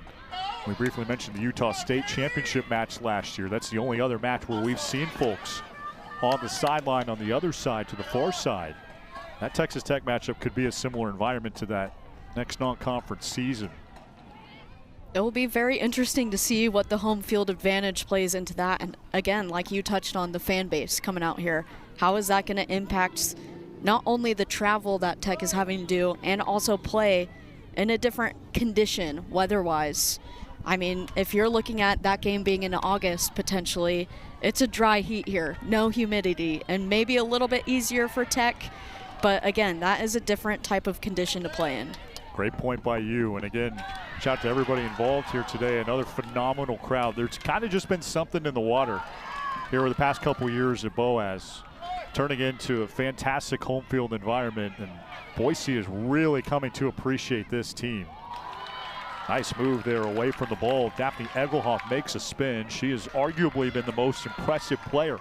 we briefly mentioned the Utah State championship match last year. That's the only other match where we've seen folks on the sideline on the other side, to the far side. That Texas Tech matchup could be a similar environment to that next non-conference season. It will be very interesting to see what the home field advantage plays into that. And again, like you touched on, the fan base coming out here. How is that going to impact not only the travel that Tech is having to do, and also play in a different condition weather-wise? I mean, if you're looking at that game being in August potentially, it's a dry heat here, no humidity, and maybe a little bit easier for Tech. But again, that is a different type of condition to play in. Great point by you. And again, shout out to everybody involved here today. Another phenomenal crowd. There's kind of just been something in the water here over the past couple years at Boaz, turning into a fantastic home field environment. And Boise is really coming to appreciate this team. Nice move there away from the ball. Daphne Egelhoff makes a spin. She has arguably been the most impressive player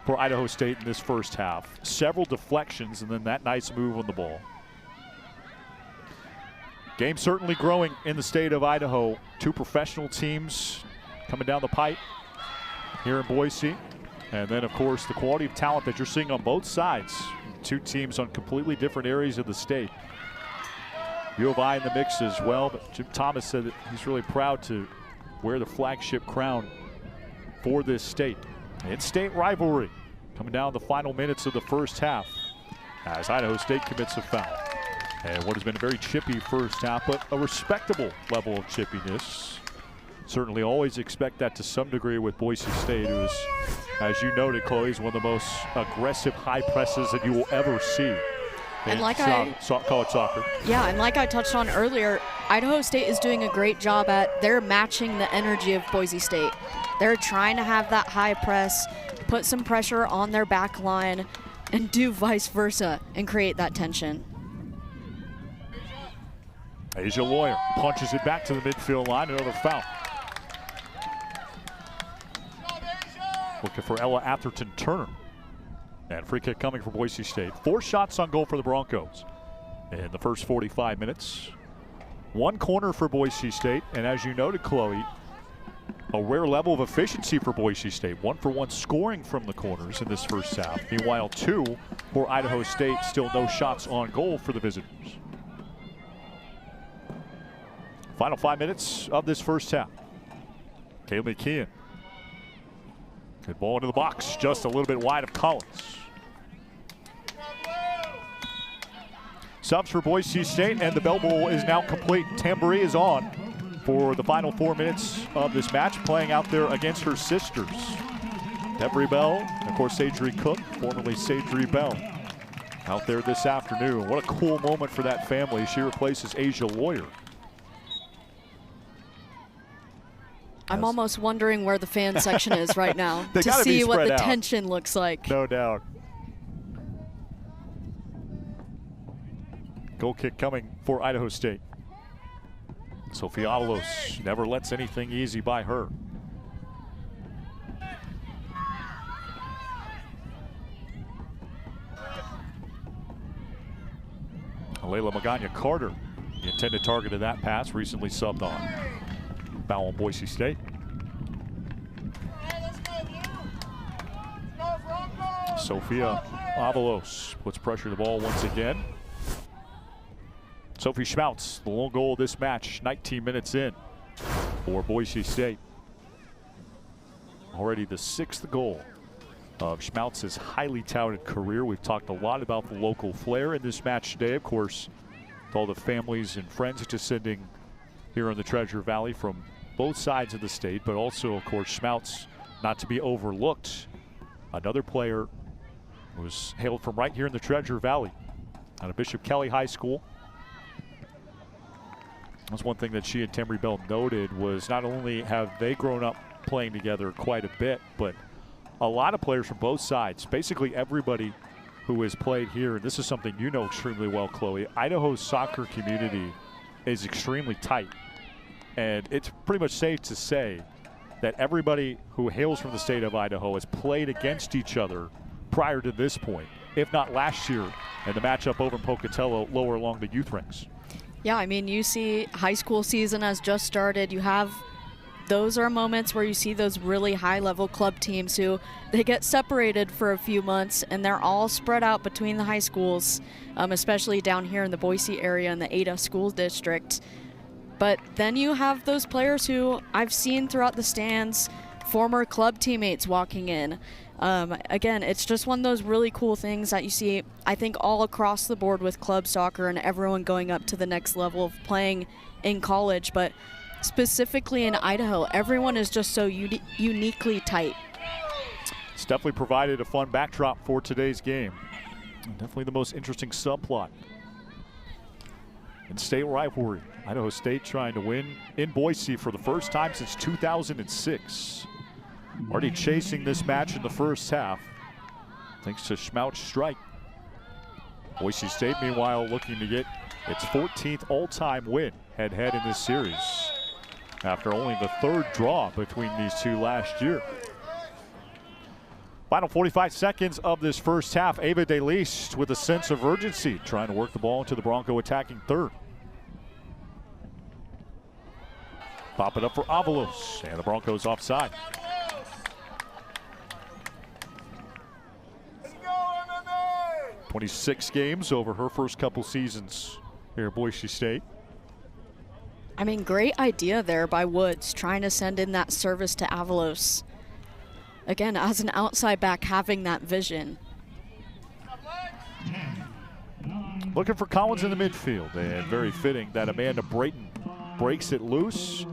for Idaho State in this first half. Several deflections and then that nice move on the ball. Game certainly growing in the state of Idaho. 2 professional teams coming down the pipe here in Boise. And then, of course, the quality of talent that you're seeing on both sides. 2 teams on completely different areas of the state. U of I in the mix as well, but Jim Thomas said that he's really proud to wear the flagship crown for this state. In-state rivalry coming down the final minutes of the first half as Idaho State commits a foul. And what has been a very chippy first half, but a respectable level of chippiness. Certainly always expect that to some degree with Boise State, who is, as you noted, Chloe, is one of the most aggressive high presses that you will ever see. And like college soccer. Yeah, and like I touched on earlier, Idaho State is doing a great job at, they're matching the energy of Boise State. They're trying to have that high press, put some pressure on their back line, and do vice versa and create that tension. Asia Lawyer punches it back to the midfield line, another foul. Looking for Ella Atherton-Turner. And free kick coming for Boise State. 4 shots on goal for the Broncos in the first 45 minutes. 1 corner for Boise State. And as you noted, Chloe, a rare level of efficiency for Boise State. 1-for-1 scoring from the corners in this first half. Meanwhile, 2 for Idaho State. Still no shots on goal for the visitors. Final 5 minutes of this first half. Kaylee Keehan. Good ball into the box, just a little bit wide of Collins. Subs for Boise State, and the bell bowl is now complete. Tamboree is on for the final 4 minutes of this match, playing out there against her sisters. Every Bell, and of course, Sadri Cook, formerly Sadri Bell, out there this afternoon. What a cool moment for that family. She replaces Asia Lawyer. I'm almost wondering where the fan section is right now to see what the out. tension looks like. No doubt. Goal kick coming for Idaho State. Sophie Avalos never lets anything easy by her. Layla Magana-Carter, the intended target of that pass, recently subbed on. Foul on Boise State. Sophia Avalos puts pressure to the ball once again. Sophie Schmautz, the lone goal of this match, 19 minutes in for Boise State. Already the 6th goal of Schmautz's highly touted career. We've talked a lot about the local flair in this match today, of course, with all the families and friends descending here in the Treasure Valley from both sides of the state, but also, of course, Schmautz, not to be overlooked. Another player who was hailed from right here in the Treasure Valley out of Bishop Kelly High School. That's one thing that she and Temry Bell noted, was not only have they grown up playing together quite a bit, but a lot of players from both sides, basically everybody who has played here, and this is something you know extremely well, Chloe, Idaho's soccer community is extremely tight. And it's pretty much safe to say that everybody who hails from the state of Idaho has played against each other prior to this point, if not last year in the matchup over in Pocatello lower along the youth ranks. Yeah, I mean, you see high school season has just started. You have, those are moments where you see those really high-level club teams who they get separated for a few months, and they're all spread out between the high schools, especially down here in the Boise area in the Ada School District. But then you have those players who I've seen throughout the stands, former club teammates walking in. Again, it's just one of those really cool things that you see, I think, all across the board with club soccer and everyone going up to the next level of playing in college. But specifically in Idaho, everyone is just so uniquely tight. It's definitely provided a fun backdrop for today's game. Definitely the most interesting subplot in state rivalry. Idaho State trying to win in Boise for the first time since 2006. Already chasing this match in the first half, thanks to Schmaut's strike. Boise State, meanwhile, looking to get its 14th all-time win head-to-head in this series, after only the 3rd draw between these two last year. Final 45 seconds of this first half. Ava DeLeast with a sense of urgency, trying to work the ball into the Bronco attacking third. Pop it up for Avalos, and the Broncos offside. 26 games over her first couple seasons here at Boise State. I mean, great idea there by Woods, trying to send in that service to Avalos. Again, as an outside back, having that vision. Looking for Collins in the midfield, and very fitting that Amanda Brayton breaks it loose.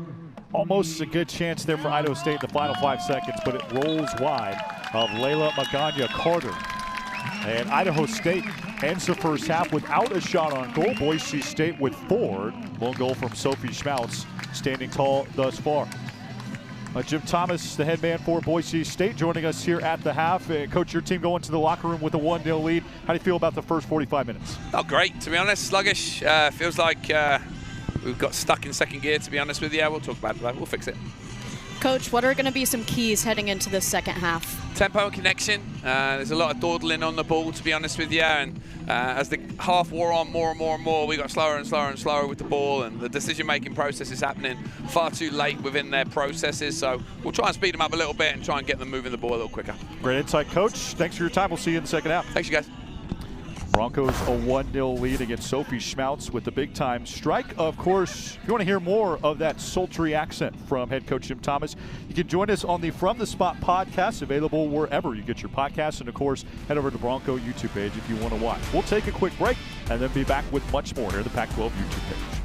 Almost a good chance there for Idaho State in the final 5 seconds, but it rolls wide of Layla Magana-Carter. And Idaho State ends the first half without a shot on goal. Boise State with 4. Lone goal from Sophie Schmautz, standing tall thus far. Jim Thomas, the head man for Boise State, joining us here at the half. Coach, your team going to the locker room with a 1-0 lead. How do you feel about the first 45 minutes? Oh, great, to be honest. Sluggish. Feels like we've got stuck in second gear, to be honest with you. We'll talk about it. We'll fix it. Coach, what are going to be some keys heading into the second half? Tempo and connection. There's a lot of dawdling on the ball, to be honest with you. And as the half wore on more and more and more, we got slower and slower and slower with the ball. And the decision-making process is happening far too late within their processes. So we'll try and speed them up a little bit and try and get them moving the ball a little quicker. Great insight, Coach. Thanks for your time. We'll see you in the second half. Thanks, you guys. Broncos a 1-0 lead against Sophie Schmautz with the big-time strike. Of course, if you want to hear more of that sultry accent from head coach Jim Thomas, you can join us on the From the Spot podcast, available wherever you get your podcasts. And, of course, head over to the Bronco YouTube page if you want to watch. We'll take a quick break and then be back with much more here at the Pac-12 YouTube page.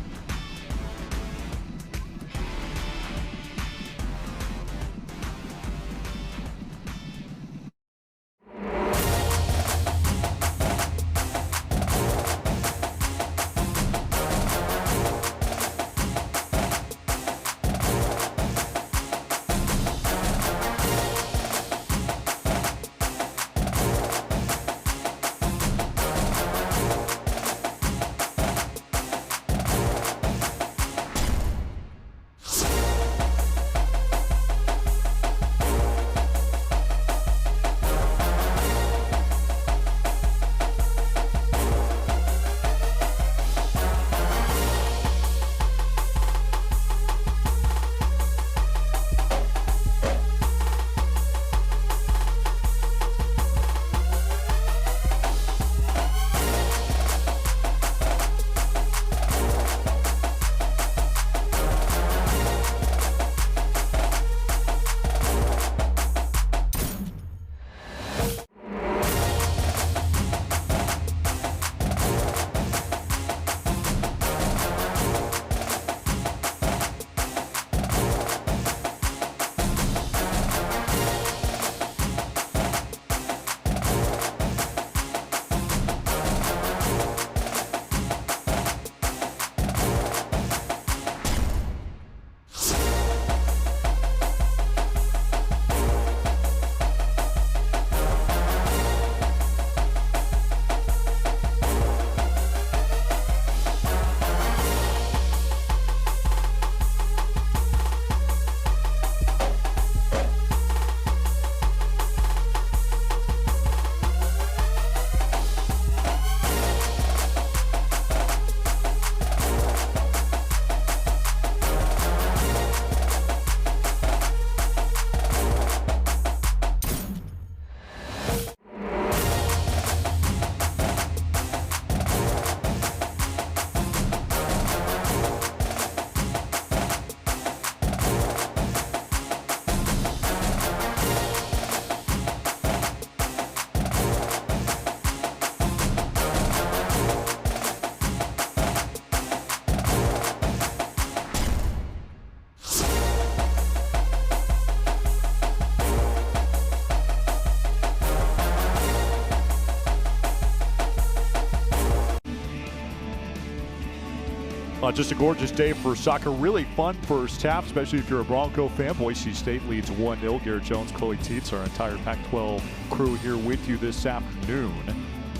Just a gorgeous day for soccer. Really fun first half, especially if you're a Bronco fan. Boise State leads 1-0. Garrett Jones, Chloe Teets, our entire Pac-12 crew here with you this afternoon.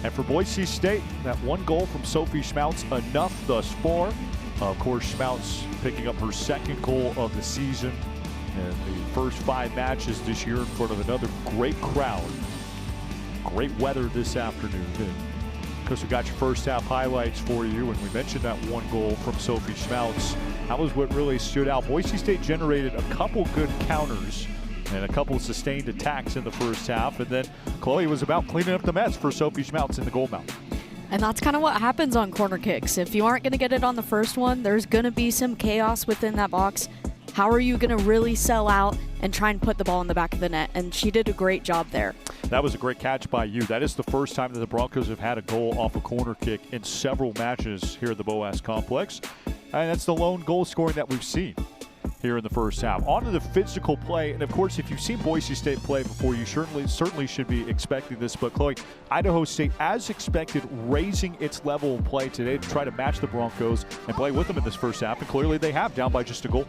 And for Boise State, that one goal from Sophie Schmautz, enough thus far. Of course, Schmautz picking up her second goal of the season and the first 5 matches this year in front of another great crowd. Great weather this afternoon. And because we got your first half highlights for you, and we mentioned that one goal from Sophie Schmautz. That was what really stood out. Boise State generated a couple good counters and a couple sustained attacks in the first half, and then Chloe was about cleaning up the mess for Sophie Schmautz in the goal mouth. And that's kind of what happens on corner kicks. If you aren't going to get it on the first one, there's going to be some chaos within that box. How are you going to really sell out and try and put the ball in the back of the net? And she did a great job there. That was a great catch by you. That is the first time that the Broncos have had a goal off a corner kick in several matches here at the Boas Complex. And that's the lone goal scoring that we've seen here in the first half. On to the physical play. And, of course, if you've seen Boise State play before, you certainly should be expecting this. But, Chloe, Idaho State, as expected, raising its level of play today to try to match the Broncos and play with them in this first half. And clearly they have, down by just a goal.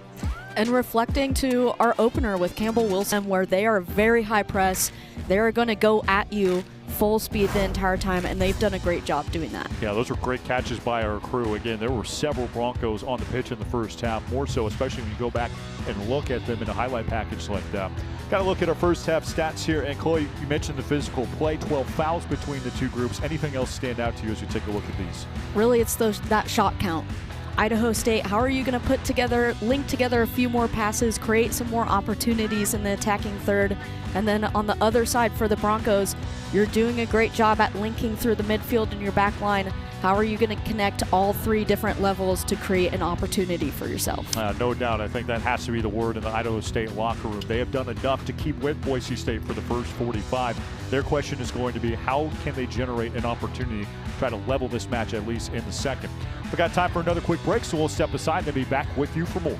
And reflecting to our opener with Campbell Wilson, where they are very high press. They're going to go at you full speed the entire time, and they've done a great job doing that. Yeah, those were great catches by our crew. Again, there were several Broncos on the pitch in the first half, more so, especially when you go back and look at them in a highlight package like that. Got to look at our first half stats here. And Chloe, you mentioned the physical play, 12 fouls between the two groups. Anything else stand out to you as you take a look at these? Really, it's that shot count. Idaho State, how are you going to link together a few more passes, create some more opportunities in the attacking third? And then on the other side for the Broncos, you're doing a great job at linking through the midfield and your back line. How are you going to connect all 3 different levels to create an opportunity for yourself? No doubt. I think that has to be the word in the Idaho State locker room. They have done enough to keep with Boise State for the first 45. Their question is going to be, how can they generate an opportunity to try to level this match at least in the second? We got time for another quick break, so we'll step aside and be back with you for more.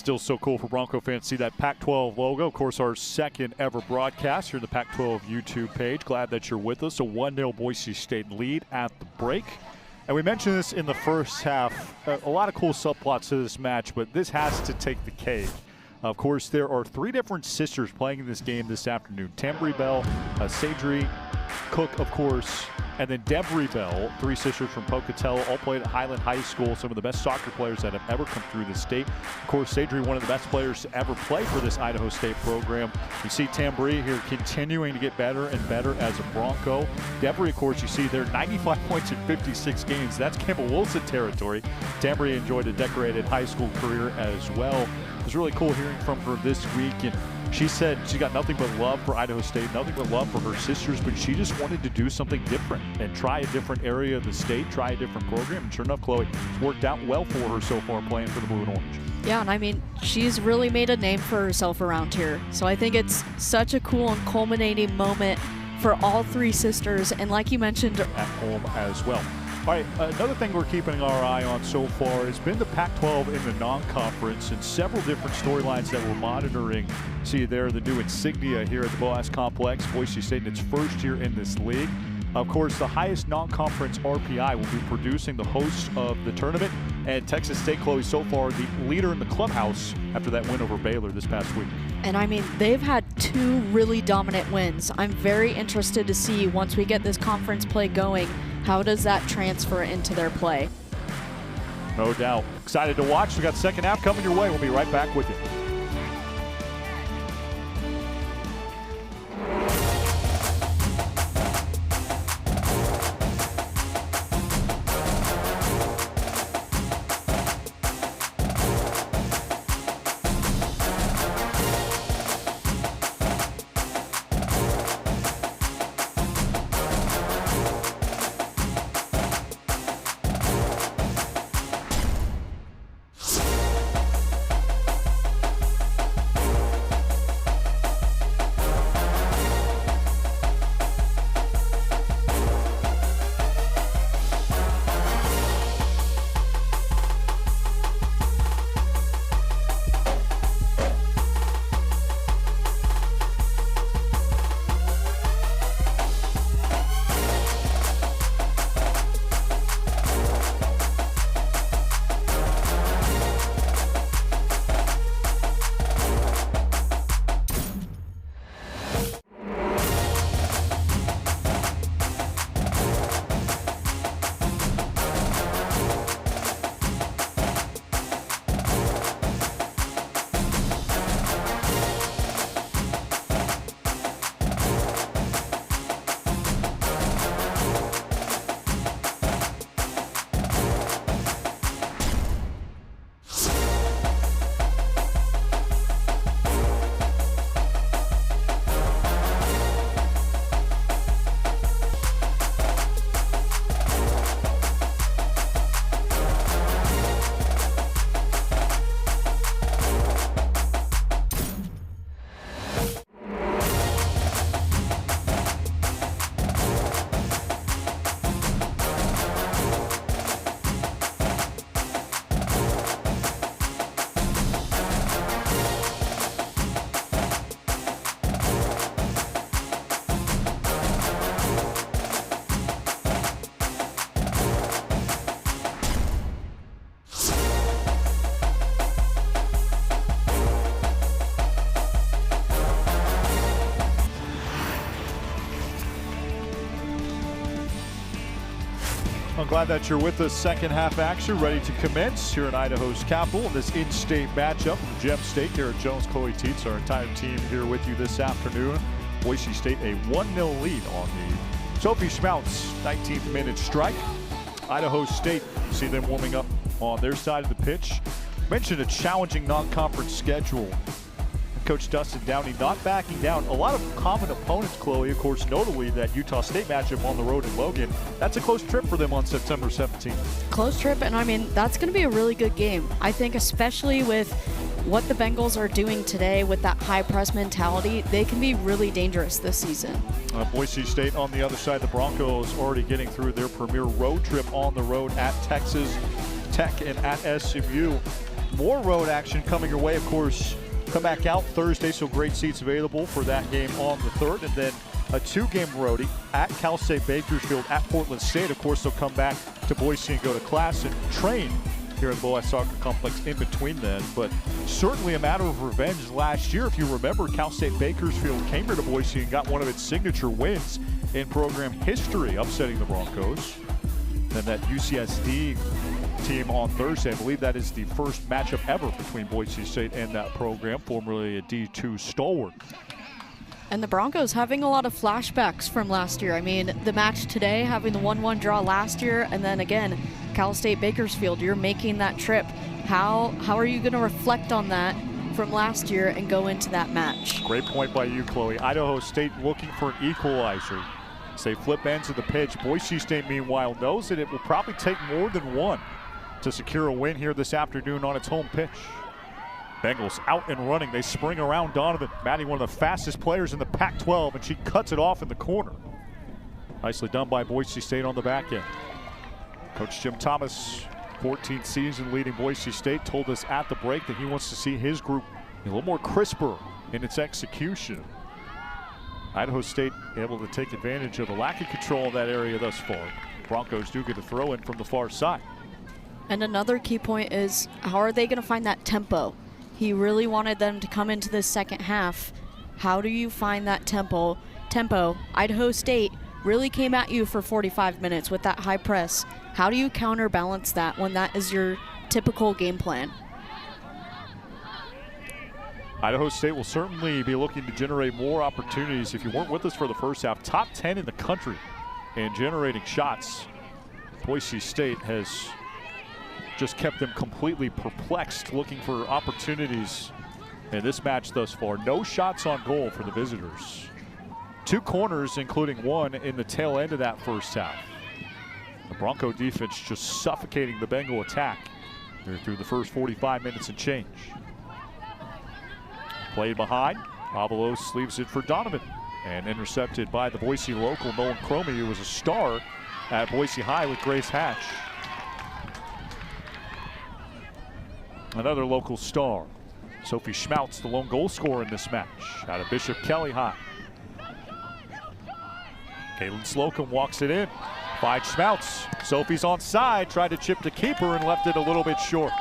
Still so cool for Bronco fans to see that Pac-12 logo. Of course, our second ever broadcast here on the Pac-12 YouTube page. Glad that you're with us. A 1-0 Boise State lead at the break. And we mentioned this in the first half. A lot of cool subplots to this match, but this has to take the cake. Of course, there are 3 different sisters playing in this game this afternoon. Tambry Bell, Sadri Cook, of course, and then Devry Bell, 3 sisters from Pocatello, all played at Highland High School, some of the best soccer players that have ever come through the state. Of course, Sadri, one of the best players to ever play for this Idaho State program. You see Tambry here continuing to get better and better as a Bronco. Devry, of course, you see there 95 points in 56 games. That's Campbell Wilson territory. Tambry enjoyed a decorated high school career as well. It was really cool hearing from her this week, and she said she got nothing but love for Idaho State, nothing but love for her sisters, but she just wanted to do something different and try a different area of the state, try a different program. And sure enough, Chloe, it's worked out well for her so far playing for the Blue and Orange. Yeah, and I mean, she's really made a name for herself around here. So I think it's such a cool and culminating moment for all 3 sisters. And like you mentioned, at home as well. All right, another thing we're keeping our eye on so far has been the Pac-12 in the non-conference and several different storylines that we're monitoring. See there, the new insignia here at the Boas Complex, Boise State in its first year in this league. Of course, the highest non-conference RPI will be producing the hosts of the tournament. And Texas State, Chloe, so far the leader in the clubhouse after that win over Baylor this past week. And I mean, they've had 2 really dominant wins. I'm very interested to see, once we get this conference play going, how does that transfer into their play? No doubt. Excited to watch. We got the second half coming your way. We'll be right back with you. I'm glad that you're with us. Second half action ready to commence here in Idaho's capital in this in-state matchup. Gem State, Garrett Jones, Chloe Tietz, our entire team here with you this afternoon. Boise State a 1-0 lead on the Sophie Schmautz 19th minute strike. Idaho State, see them warming up on their side of the pitch. Mentioned a challenging non-conference schedule. Coach Dustin Downey not backing down. A lot of common opponents, Chloe, of course, notably that Utah State matchup on the road in Logan. That's a close trip for them on September 17th. Close trip, and I mean, that's going to be a really good game. I think especially with what the Bengals are doing today with that high press mentality, they can be really dangerous this season. Boise State on the other side, the Broncos already getting through their premier road trip on the road at Texas Tech and at SMU. More road action coming your way, of course. Come back out Thursday, so great seats available for that game on the 3rd. And then a 2-game roadie at Cal State Bakersfield, at Portland State. Of course, they'll come back to Boise and go to class and train here in the Boise Soccer Complex in between then. But certainly a matter of revenge last year. If you remember, Cal State Bakersfield came here to Boise and got one of its signature wins in program history, upsetting the Broncos. Then that UCSD team on Thursday, I believe that is the first matchup ever between Boise State and that program, formerly a D2 stalwart. And the Broncos having a lot of flashbacks from last year. I mean, the match today, having the 1-1 draw last year, and then again, Cal State Bakersfield, you're making that trip. How are you going to reflect on that from last year and go into that match? Great point by you, Chloe. Idaho State looking for an equalizer. As they flip ends of the pitch, Boise State, meanwhile, knows that it will probably take more than one to secure a win here this afternoon on its home pitch. Bengals out and running. They spring around Donovan. Maddie, one of the fastest players in the Pac-12, and she cuts it off in the corner. Nicely done by Boise State on the back end. Coach Jim Thomas, 14th season leading Boise State, told us at the break that he wants to see his group a little more crisper in its execution. Idaho State able to take advantage of the lack of control in that area thus far. Broncos do get a throw in from the far side. And another key point is, how are they going to find that tempo? He really wanted them to come into this second half. How do you find that tempo? Idaho State really came at you for 45 minutes with that high press. How do you counterbalance that when that is your typical game plan? Idaho State will certainly be looking to generate more opportunities. If you weren't with us for the first half, top 10 in the country in generating shots. Boise State has just kept them completely perplexed, looking for opportunities in this match thus far. No shots on goal for the visitors. 2 corners, including one in the tail end of that first half. The Bronco defense just suffocating the Bengal attack here through the first 45 minutes and change. Played behind. Avalos leaves it for Donovan, and intercepted by the Boise local Nolan Cromie, who was a star at Boise High with Grace Hatch. Another local star, Sophie Schmautz, the lone goal scorer in this match, out of Bishop Kelly High. Caitlin Slocum walks it in, finds Schmautz. Sophie's onside, tried to chip to keeper and left it a little bit short.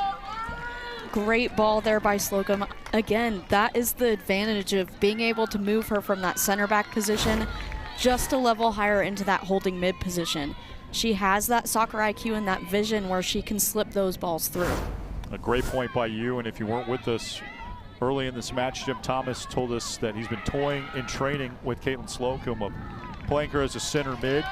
Great ball there by Slocum. Again, that is the advantage of being able to move her from that center back position just a level higher into that holding mid position. She has that soccer IQ and that vision where she can slip those balls through. A great point by you, and if you weren't with us early in this match, Jim Thomas told us that he's been toying in training with Caitlin Slocum of playing her as a center mid.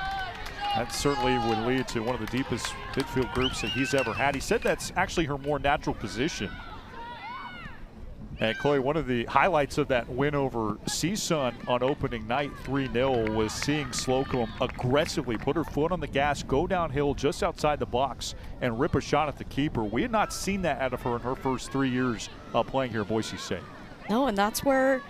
That certainly would lead to one of the deepest midfield groups that he's ever had. He said that's actually her more natural position. And Chloe, one of the highlights of that win over CSUN on opening night 3-0 was seeing Slocum aggressively put her foot on the gas, go downhill just outside the box, and rip a shot at the keeper. We had not seen that out of her in her first 3 years playing here at Boise State. No, and that's where,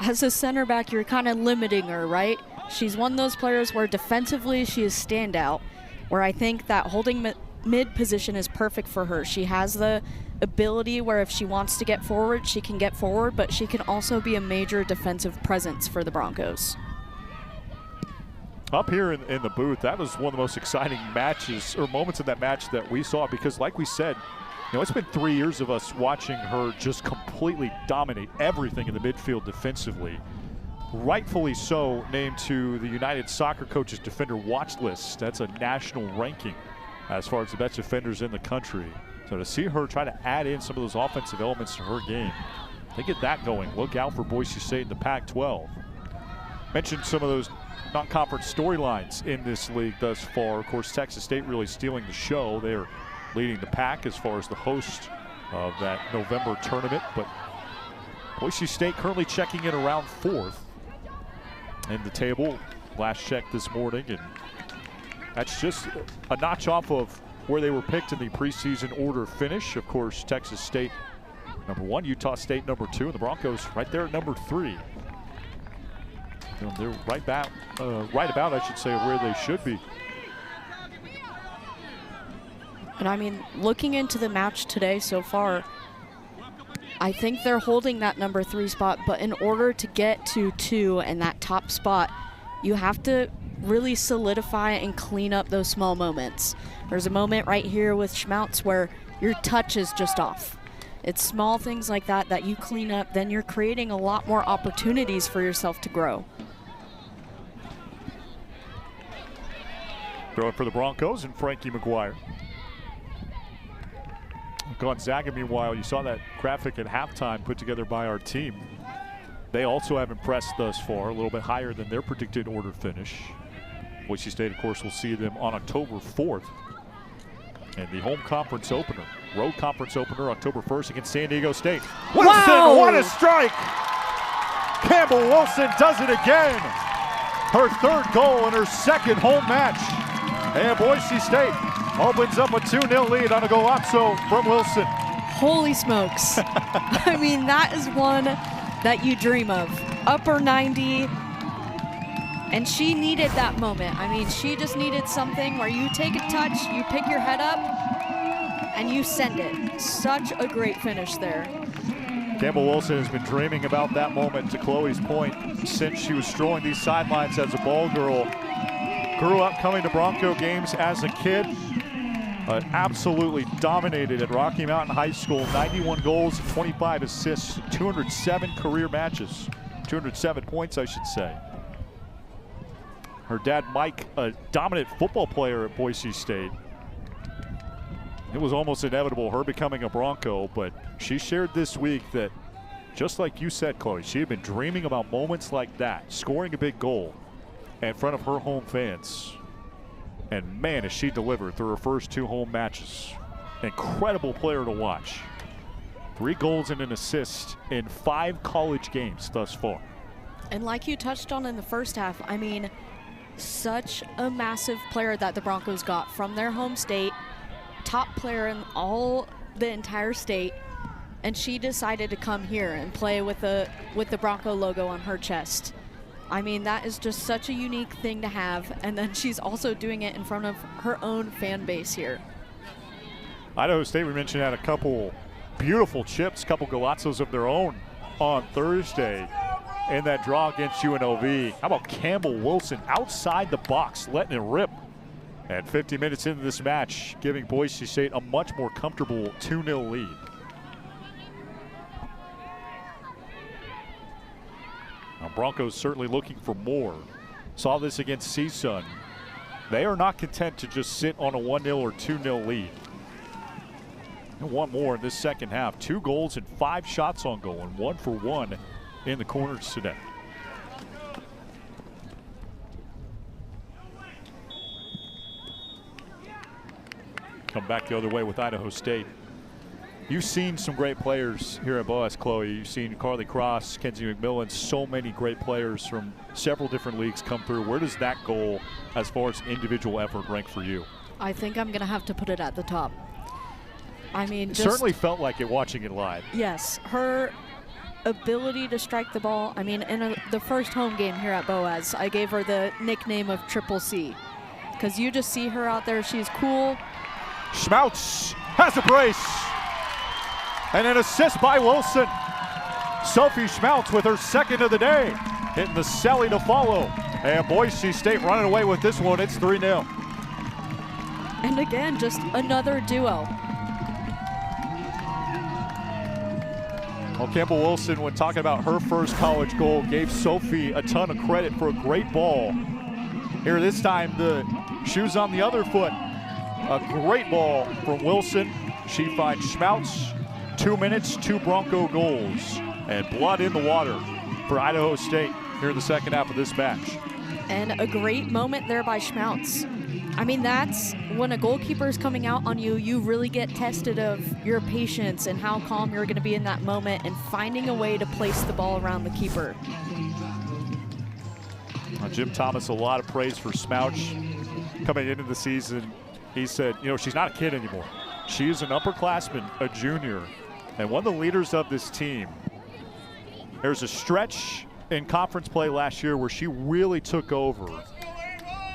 as a center back, you're kind of limiting her, right? She's one of those players where defensively she is standout, where I think that holding mid position is perfect for her. She has the ability where if she wants to get forward, she can get forward, but she can also be a major defensive presence for the Broncos. Up here in the booth, that was one of the most exciting matches or moments of that match that we saw, because like we said, you know, it's been 3 years of us watching her just completely dominate everything in the midfield defensively. Rightfully so, named to the United Soccer Coaches Defender Watch List. That's a national ranking as far as the best defenders in the country. So to see her try to add in some of those offensive elements to her game, they get that going. Look out for Boise State in the Pac-12. Mentioned some of those non-conference storylines in this league thus far. Of course, Texas State really stealing the show. They are leading the pack as far as the host of that November tournament. But Boise State currently checking in around 4th in the table. Last check this morning, and that's just a notch off of where they were picked in the preseason order finish. Of course, Texas State number 1, Utah State number 2, and the Broncos right there at number 3. They're right about, I should say, where they should be. And I mean, looking into the match today so far, I think they're holding that number 3 spot, but in order to get to 2 and that top spot, you have to really solidify and clean up those small moments. There's a moment right here with Schmaltz where your touch is just off. It's small things like that that you clean up, then you're creating a lot more opportunities for yourself to grow. Throwing for the Broncos and Frankie McGuire. Gonzaga, meanwhile, you saw that graphic at halftime put together by our team. They also have impressed thus far, a little bit higher than their predicted order finish. Boise State, of course, will see them on October 4th. And the home conference opener, road conference opener, October 1st against San Diego State. Wilson, wow! What a strike! Campbell Wilson does it again. Her 3rd goal in her 2nd home match. And Boise State opens up a 2-0 lead on a golazo from Wilson. Holy smokes. I mean, that is one that you dream of. Upper 90. And she needed that moment. I mean, she just needed something where you take a touch, you pick your head up, and you send it. Such a great finish there. Campbell Wilson has been dreaming about that moment, to Chloe's point, since she was strolling these sidelines as a ball girl. Grew up coming to Bronco games as a kid. Absolutely dominated at Rocky Mountain High School. 91 goals, 25 assists, 207 career matches. 207 points, I should say. Her dad, Mike, a dominant football player at Boise State. It was almost inevitable, her becoming a Bronco, but she shared this week that, just like you said, Chloe, she had been dreaming about moments like that, scoring a big goal in front of her home fans. And man, has she delivered through her first 2 home matches. Incredible player to watch. 3 goals and an assist in 5 college games thus far. And like you touched on in the first half, I mean, such a massive player that the Broncos got from their home state, top player in the entire state, and she decided to come here and play with the Bronco logo on her chest. I mean, that is just such a unique thing to have, and then she's also doing it in front of her own fan base here. Idaho State, we mentioned, had a couple beautiful chips, couple golazos of their own on Thursday in that draw against UNLV. How about Campbell Wilson outside the box, letting it rip. And 50 minutes into this match, giving Boise State a much more comfortable 2-0 lead. Now, Broncos certainly looking for more. Saw this against CSUN. They are not content to just sit on a 1-0 or 2-0 lead. They want more in this second half. 2 goals and 5 shots on goal, and 1 for 1 in the corners today. Come back the other way with Idaho State. You've seen some great players here at Boas, Chloe. You've seen Carly Cross, Kenzie McMillan, so many great players from several different leagues come through. Where does that goal, as far as individual effort, rank for you? I think I'm going to have to put it at the top. I mean, it certainly felt like it watching it live. Yes, her ability to strike the ball. I mean, in the first home game here at Boas, I gave her the nickname of Triple C, because you just see her out there. She's cool. Schmaltz has a brace. And an assist by Wilson. Sophie Schmaltz with her 2nd of the day, hitting the celly to follow. And Boise State running away with this one. It's 3-0. And again, just another duo. Well, Campbell Wilson, when talking about her first college goal, gave Sophie a ton of credit for a great ball. Here this time, the shoes on the other foot. A great ball from Wilson. She finds Schmaltz. 2 minutes, 2 Bronco goals, and blood in the water for Idaho State here in the second half of this match. And a great moment there by Schmaltz. I mean, that's when a goalkeeper is coming out on you, you really get tested of your patience and how calm you're going to be in that moment and finding a way to place the ball around the keeper. Jim Thomas, a lot of praise for Schmaltz coming into the season. He said, you know, she's not a kid anymore. She is an upperclassman, a junior, and one of the leaders of this team. There's a stretch in conference play last year where she really took over.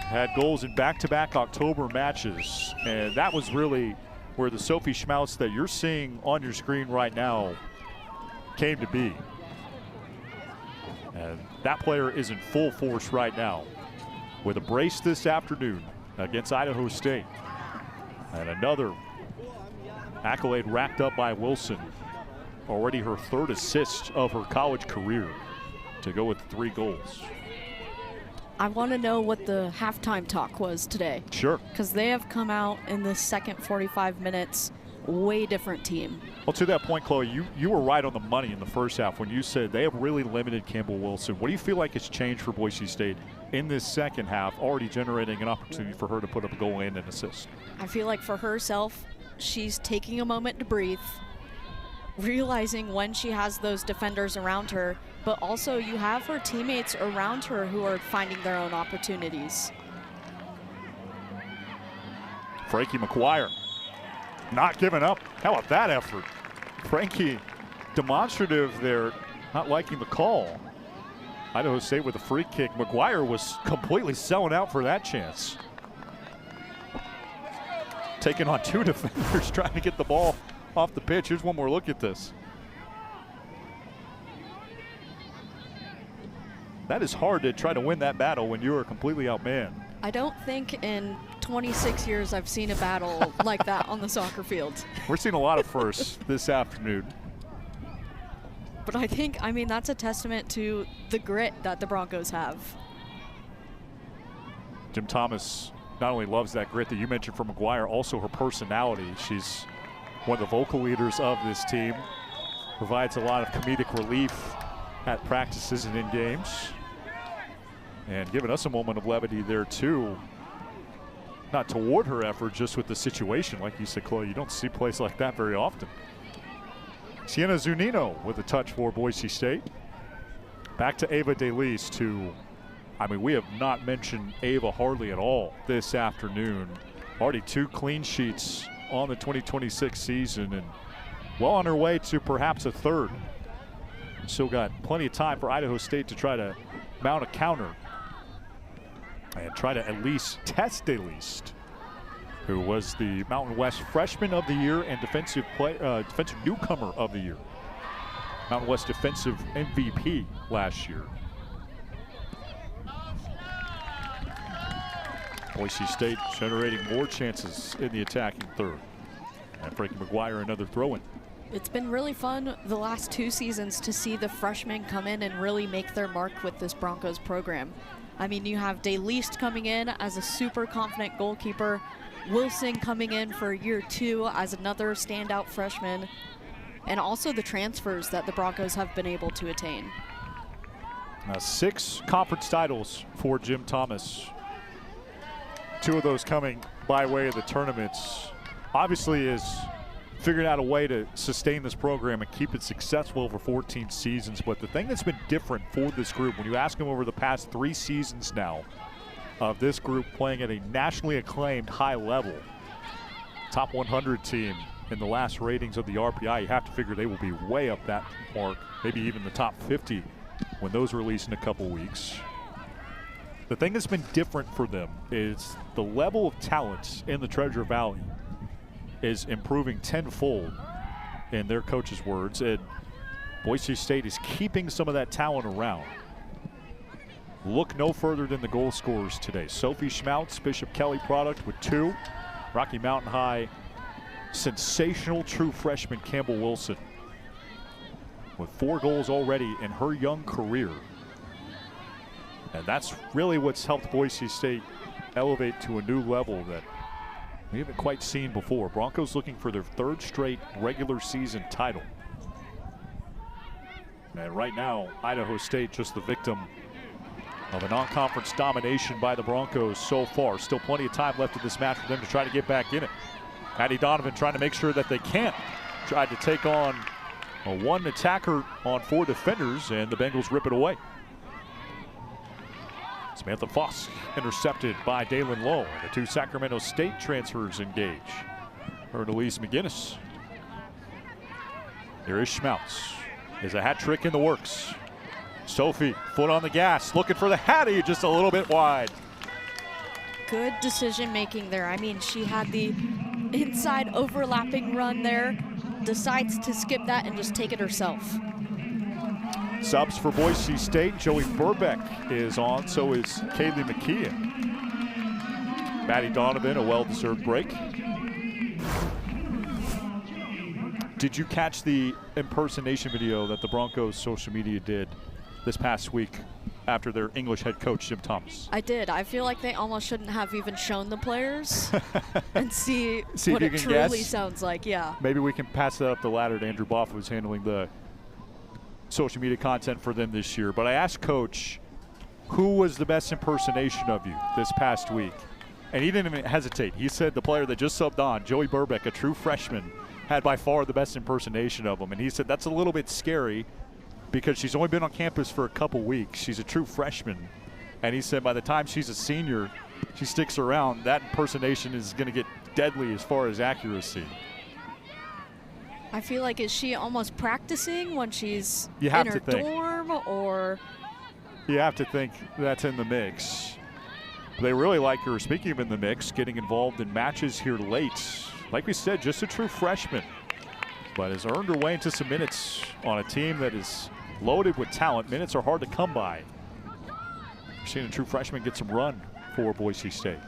Had goals in back-to-back October matches, and that was really where the Sophie Schmautz that you're seeing on your screen right now came to be. And that player is in full force right now with a brace this afternoon against Idaho State. And another accolade racked up by Wilson. Already her third assist of her college career to go with 3 goals. I want to know what the halftime talk was today. Sure. Because they have come out in the second 45 minutes, way different team. Well, to that point, Chloe, you were right on the money in the first half when you said they have really limited Campbell Wilson. What do you feel like has changed for Boise State in this second half, already generating an opportunity for her to put up a goal and an assist? I feel like for herself, she's taking a moment to breathe, realizing when she has those defenders around her, but also you have her teammates around her who are finding their own opportunities. Frankie McGuire not giving up. How about that effort? Frankie demonstrative there, not liking the call. Idaho State with a free kick. McGuire was completely selling out for that chance. Taking on 2 defenders trying to get the ball off the pitch. Here's one more look at this. That is hard to try to win that battle when you are completely outmanned. I don't think in 26 years I've seen a battle like that on the soccer field. We're seeing a lot of firsts this afternoon. But I mean, that's a testament to the grit that the Broncos have. Jim Thomas not only loves that grit that you mentioned from McGuire, also her personality. She's one of the vocal leaders of this team. Provides a lot of comedic relief at practices and in games. And giving us a moment of levity there too. Not toward her effort, just with the situation. Like you said, Chloe, you don't see plays like that very often. Sienna Zunino with a touch for Boise State. Back to Ava DeLeast, who, I mean, we have not mentioned Ava hardly at all this afternoon. Already 2 clean sheets on the 2026 season and well on her way to perhaps a 3rd. Still got plenty of time for Idaho State to try to mount a counter and try to at least test DeLeast, who was the Mountain West Freshman of the Year and defensive newcomer of the year. Mountain West defensive MVP last year. Boise State generating more chances in the attacking 3rd. And Frankie McGuire another throw-in. It's been really fun the last 2 seasons to see the freshmen come in and really make their mark with this Broncos program. I mean, you have DeLeast coming in as a super confident goalkeeper, Wilson coming in for year 2 as another standout freshman, and also the transfers that the Broncos have been able to attain. 6 conference titles for Jim Thomas. 2 of those coming by way of the tournaments. Obviously is figured out a way to sustain this program and keep it successful over 14 seasons. But the thing that's been different for this group, when you ask them over the past 3 seasons now of this group playing at a nationally acclaimed high level, top 100 team in the last ratings of the RPI, you have to figure they will be way up that mark, maybe even the top 50 when those release in a couple weeks. The thing that's been different for them is the level of talent in the Treasure Valley is improving tenfold in their coach's words, and Boise State is keeping some of that talent around. Look no further than the goal scorers today. Sophie Schmautz, Bishop Kelly product with 2. Rocky Mountain High, sensational true freshman Campbell Wilson with 4 goals already in her young career. And that's really what's helped Boise State elevate to a new level that we haven't quite seen before. Broncos looking for their 3rd straight regular season title. And right now, Idaho State just the victim of a non-conference domination by the Broncos so far. Still plenty of time left in this match for them to try to get back in it. Addie Donovan trying to make sure that they can't. Tried to take on a 1 attacker on 4 defenders, and the Bengals rip it away. Samantha Foss intercepted by Dalen Lowe. The 2 Sacramento State transfers engage. Her and Elise McGinnis. Here is Schmautz. Is a hat trick in the works. Sophie, foot on the gas, looking for the Hattie, just a little bit wide. Good decision making there. I mean, she had the inside overlapping run there, decides to skip that and just take it herself. Subs for Boise State. Joey Burbeck is on, so is Kaylee McKeon. Maddie Donovan, a well-deserved break. Did you catch the impersonation video that the Broncos social media did this past week after their English head coach, Jim Thomas? I did. I feel like they almost shouldn't have even shown the players and see what if it you truly can guess. sounds like. Yeah. Maybe we can pass that up the ladder to Andrew Boff, who's handling the social media content for them this year. But I asked Coach, who was the best impersonation of you this past week? And he didn't even hesitate. He said the player that just subbed on, Joey Burbeck, a true freshman, had by far the best impersonation of him. And he said that's a little bit scary because she's only been on campus for a couple weeks. She's a true freshman. And he said by the time she's a senior, she sticks around, that impersonation is going to get deadly as far as accuracy. I feel like, is she almost practicing when she's You have in her to think. dorm, or? You have to think that's in the mix. They really like her, speaking of in the mix, getting involved in matches here late. Like we said, just a true freshman, but has earned her way into some minutes on a team that is loaded with talent. Minutes are hard to come by. We're seeing a true freshman get some run for Boise State.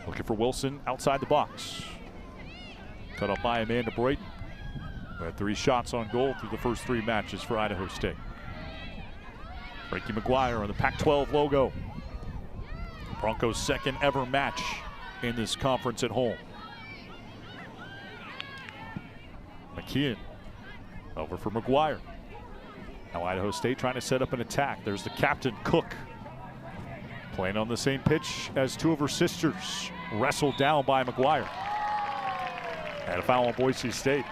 Looking for Wilson outside the box. Cut up by Amanda Brayton. We had 3 shots on goal through the first 3 matches for Idaho State. Frankie McGuire on the Pac-12 logo. Broncos' second ever match in this conference at home. McKeon over for McGuire. Now Idaho State trying to set up an attack. There's the captain, Cook, playing on the same pitch as 2 of her sisters. Wrestled down by McGuire. And a foul on Boise State.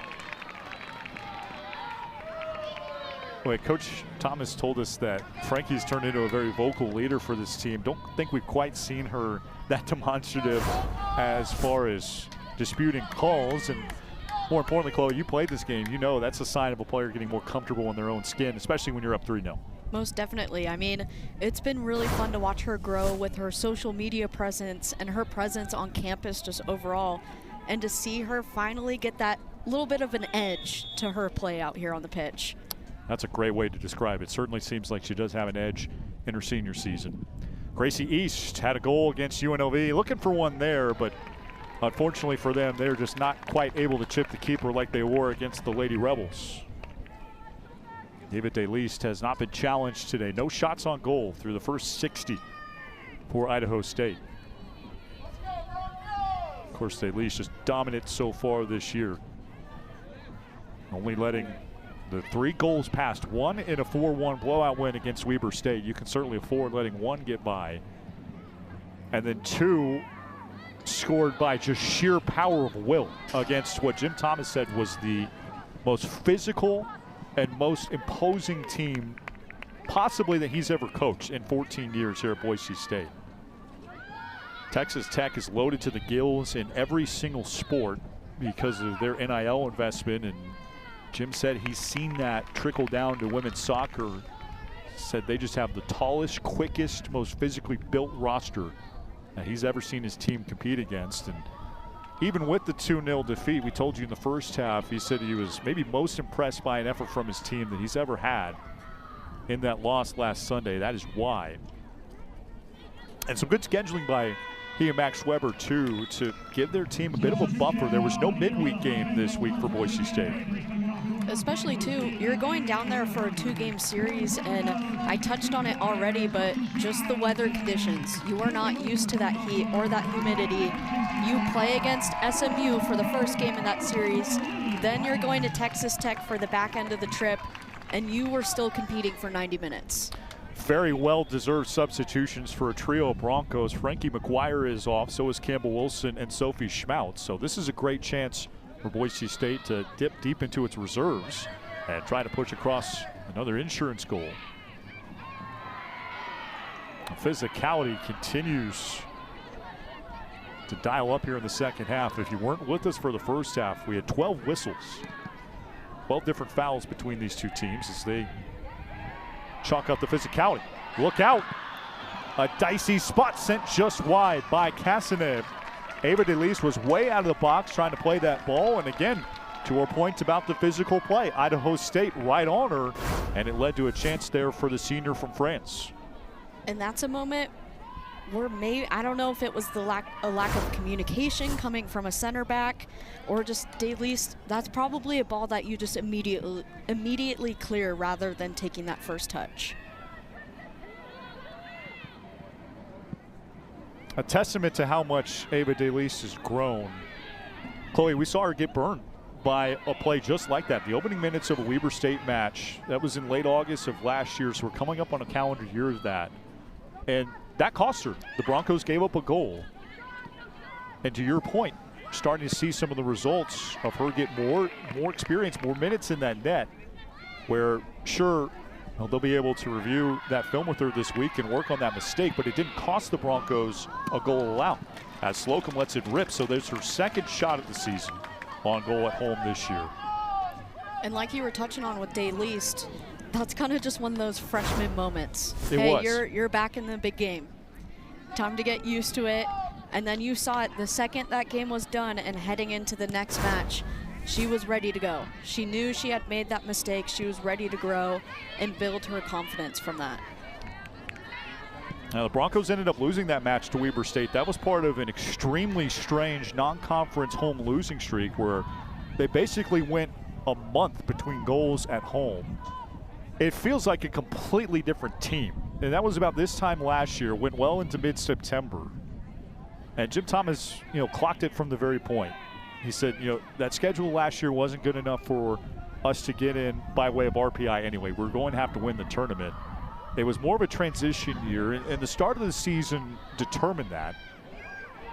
Wait, Coach Thomas told us that Frankie's turned into a very vocal leader for this team. Don't think we've quite seen her that demonstrative as far as disputing calls. And more importantly, Chloe, you played this game. You know that's a sign of a player getting more comfortable in their own skin, especially when you're up 3-0. Most definitely. I mean, it's been really fun to watch her grow with her social media presence and her presence on campus just overall. And to see her finally get that little bit of an edge to her play out here on the pitch. That's a great way to describe it. Certainly seems like she does have an edge in her senior season. Gracie East had a goal against UNLV. Looking for one there, but unfortunately for them, they're just not quite able to chip the keeper like they were against the Lady Rebels. David DeLeast has not been challenged today. No shots on goal through the first 60 for Idaho State. Of course, DeLeast just dominant so far this year. Only letting the 3 goals past, 1 in a 4-1 blowout win against Weber State. You can certainly afford letting 1 get by. And then 2 scored by just sheer power of will against what Jim Thomas said was the most physical and most imposing team possibly that he's ever coached in 14 years here at Boise State. Texas Tech is loaded to the gills in every single sport because of their NIL investment, and Jim said he's seen that trickle down to women's soccer. Said they just have the tallest, quickest, most physically built roster that he's ever seen his team compete against. And even with the 2-0 defeat, we told you in the first half, he said he was maybe most impressed by an effort from his team that he's ever had in that loss last Sunday. That is why. And some good scheduling by he and Max Weber, too, to give their team a bit of a buffer. There was no midweek game this week for Boise State. Especially, too, you're going down there for a 2-game series, and I touched on it already, but just the weather conditions. You are not used to that heat or that humidity. You play against SMU for the first game in that series, then you're going to Texas Tech for the back end of the trip, and you were still competing for 90 minutes. Very well-deserved substitutions for a trio of Broncos. Frankie McGuire is off, so is Campbell Wilson and Sophie Schmautz. So this is a great chance for Boise State to dip deep into its reserves and try to push across another insurance goal. The physicality continues to dial up here in the second half. If you weren't with us for the first half, we had 12 whistles, 12 different fouls between these two teams as they chalk up the physicality. Look out. A dicey spot sent just wide by Kasanev. Ava DeLeese was way out of the box trying to play that ball, and again, to her point about the physical play, Idaho State right on her, and it led to a chance there for the senior from France. And that's a moment where maybe, I don't know if it was a lack of communication coming from a center back or just DeLeese. That's probably a ball that you just immediately clear rather than taking that first touch. A testament to how much Ava DeLeese has grown. Chloe, we saw her get burned by a play just like that. The opening minutes of a Weber State match, that was in late August of last year, so we're coming up on a calendar year of that. And that cost her. The Broncos gave up a goal. And to your point, starting to see some of the results of her get more experience, more minutes in that net, where sure, they'll be able to review that film with her this week and work on that mistake, but it didn't cost the Broncos a goal allowed as Slocum lets it rip. So there's her second shot of the season on goal at home this year. And like you were touching on with DeLeese, that's kind of just one of those freshman moments. It was. You're back in the big game. Time to get used to it. And then you saw it the second that game was done and heading into the next match. She was ready to go. She knew she had made that mistake. She was ready to grow and build her confidence from that. Now, the Broncos ended up losing that match to Weber State. That was part of an extremely strange non-conference home losing streak where they basically went a month between goals at home. It feels like a completely different team. And that was about this time last year, went well into mid-September. And Jim Thomas, clocked it from the very point. He said, that schedule last year wasn't good enough for us to get in by way of RPI anyway. We're going to have to win the tournament. It was more of a transition year, and the start of the season determined that.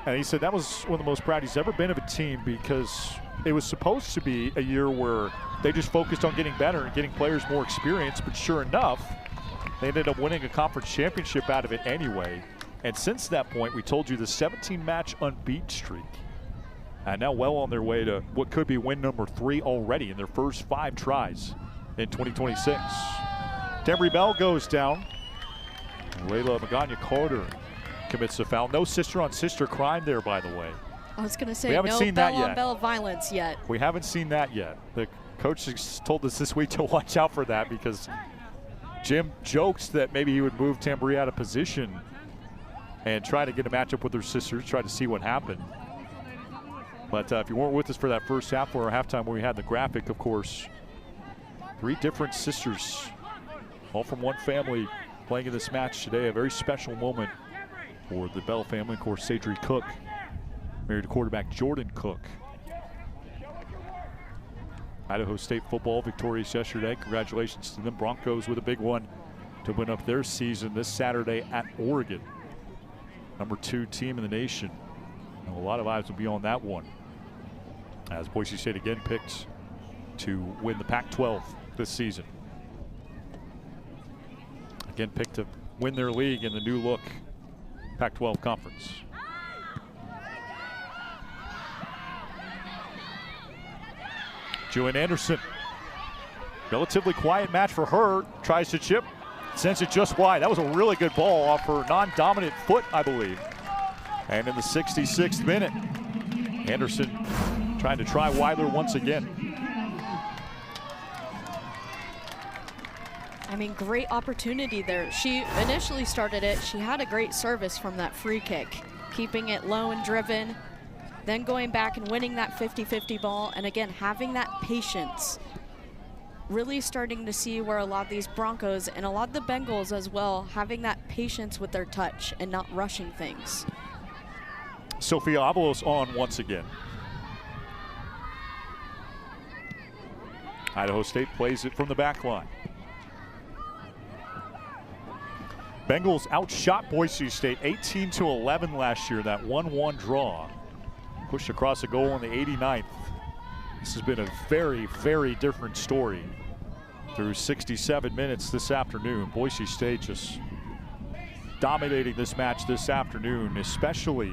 And he said that was one of the most proud he's ever been of a team because it was supposed to be a year where they just focused on getting better and getting players more experience, but sure enough, they ended up winning a conference championship out of it anyway. And since that point, we told you the 17-match unbeaten streak. And now well on their way to what could be win number 3 already in their first 5 tries in 2026. Dembry Bell goes down. Layla Magana-Carter commits a foul. No sister-on-sister crime there, by the way. I was going to say, we haven't no seen that yet. bell-on-bell violence yet. We haven't seen that yet. The coach has told us this week to watch out for that because Jim jokes that maybe he would move Tambry out of position and try to get a matchup with her sisters, try to see what happened. But if you weren't with us for that first half or halftime where we had the graphic, of course, 3 different sisters, all from one family, playing in this match today. A very special moment for the Bell family. Of course, Sadri Cook, married to quarterback Jordan Cook. Idaho State football victorious yesterday. Congratulations to them. Broncos with a big one to win up their season this Saturday at Oregon. Number 2 team in the nation. And a lot of eyes will be on that one as Boise State again picked to win the Pac-12 this season. Again picked to win their league in the new look Pac-12 conference. Julian Anderson, relatively quiet match for her, tries to chip, sends it just wide. That was a really good ball off her non-dominant foot, I believe. And in the 66th minute, Anderson trying to try Weiler once again. I mean, great opportunity there. She initially started it. She had a great service from that free kick, keeping it low and driven, then going back and winning that 50-50 ball, and again, having that patience. Really starting to see where a lot of these Broncos and a lot of the Bengals as well, having that patience with their touch and not rushing things. Sophia Avalos on once again. Idaho State plays it from the back line. Bengals outshot Boise State 18-11 last year, that 1-1 draw. Pushed across a goal in the 89th. This has been a very, very different story through 67 minutes this afternoon. Boise State just dominating this match this afternoon, especially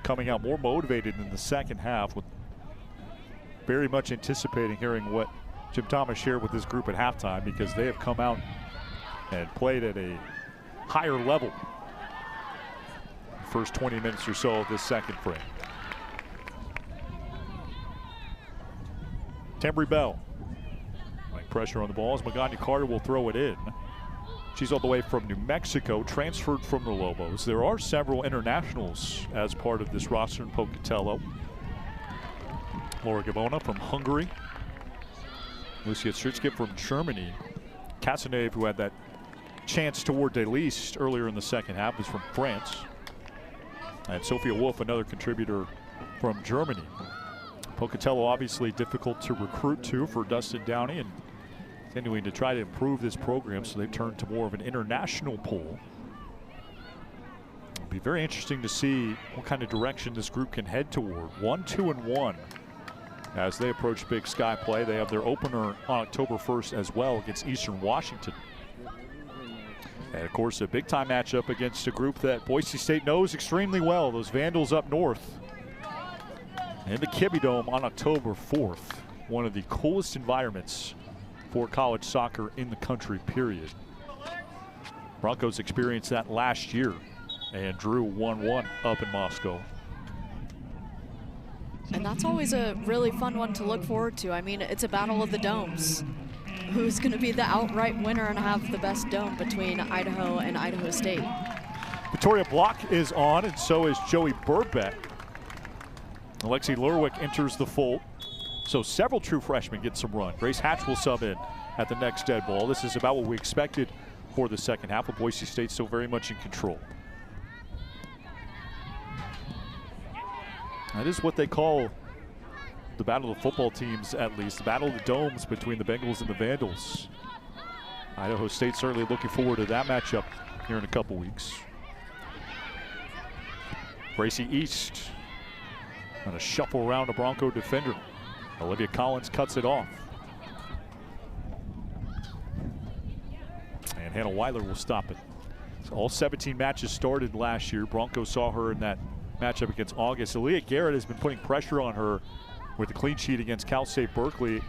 coming out more motivated in the second half, with very much anticipating hearing what Jim Thomas shared with this group at halftime, because they have come out and played at a higher level first 20 minutes or so of this second frame. Tambry Bell. Pressure on the ball as Magana Carter will throw it in. She's all the way from New Mexico, transferred from the Lobos. There are several internationals as part of this roster in Pocatello. Laura Gavona from Hungary. Lucia Stritske from Germany. Casanave, who had that chance toward Delise earlier in the second half, is from France. And Sophia Wolf, another contributor from Germany. Pocatello obviously difficult to recruit to for Dustin Downey, and continuing to try to improve this program, so they've turned to more of an international pool. It'll be very interesting to see what kind of direction this group can head toward. 1-2-1 as they approach Big Sky play. They have their opener on October 1st as well against Eastern Washington. And of course, a big time matchup against a group that Boise State knows extremely well, those Vandals up north. In the Kibbe Dome on October 4th. One of the coolest environments for college soccer in the country, period. Broncos experienced that last year and drew 1-1 up in Moscow. And that's always a really fun one to look forward to. I mean, it's a battle of the domes. Who's going to be the outright winner and have the best dome between Idaho and Idaho State? Victoria Block is on, and so is Joey Burbeck. Alexi Lurwick enters the fold. So several true freshmen get some run. Grace Hatch will sub in at the next dead ball. This is about what we expected for the second half, of Boise State still very much in control. That is what they call the battle of the football teams, at least. The battle of the domes between the Bengals and the Vandals. Idaho State certainly looking forward to that matchup here in a couple weeks. Gracie East gonna shuffle around a Bronco defender. Olivia Collins cuts it off. And Hannah Weiler will stop it. So all 17 matches started last year. Broncos saw her in that matchup against August. Aaliyah Garrett has been putting pressure on her with a clean sheet against Cal State Berkeley.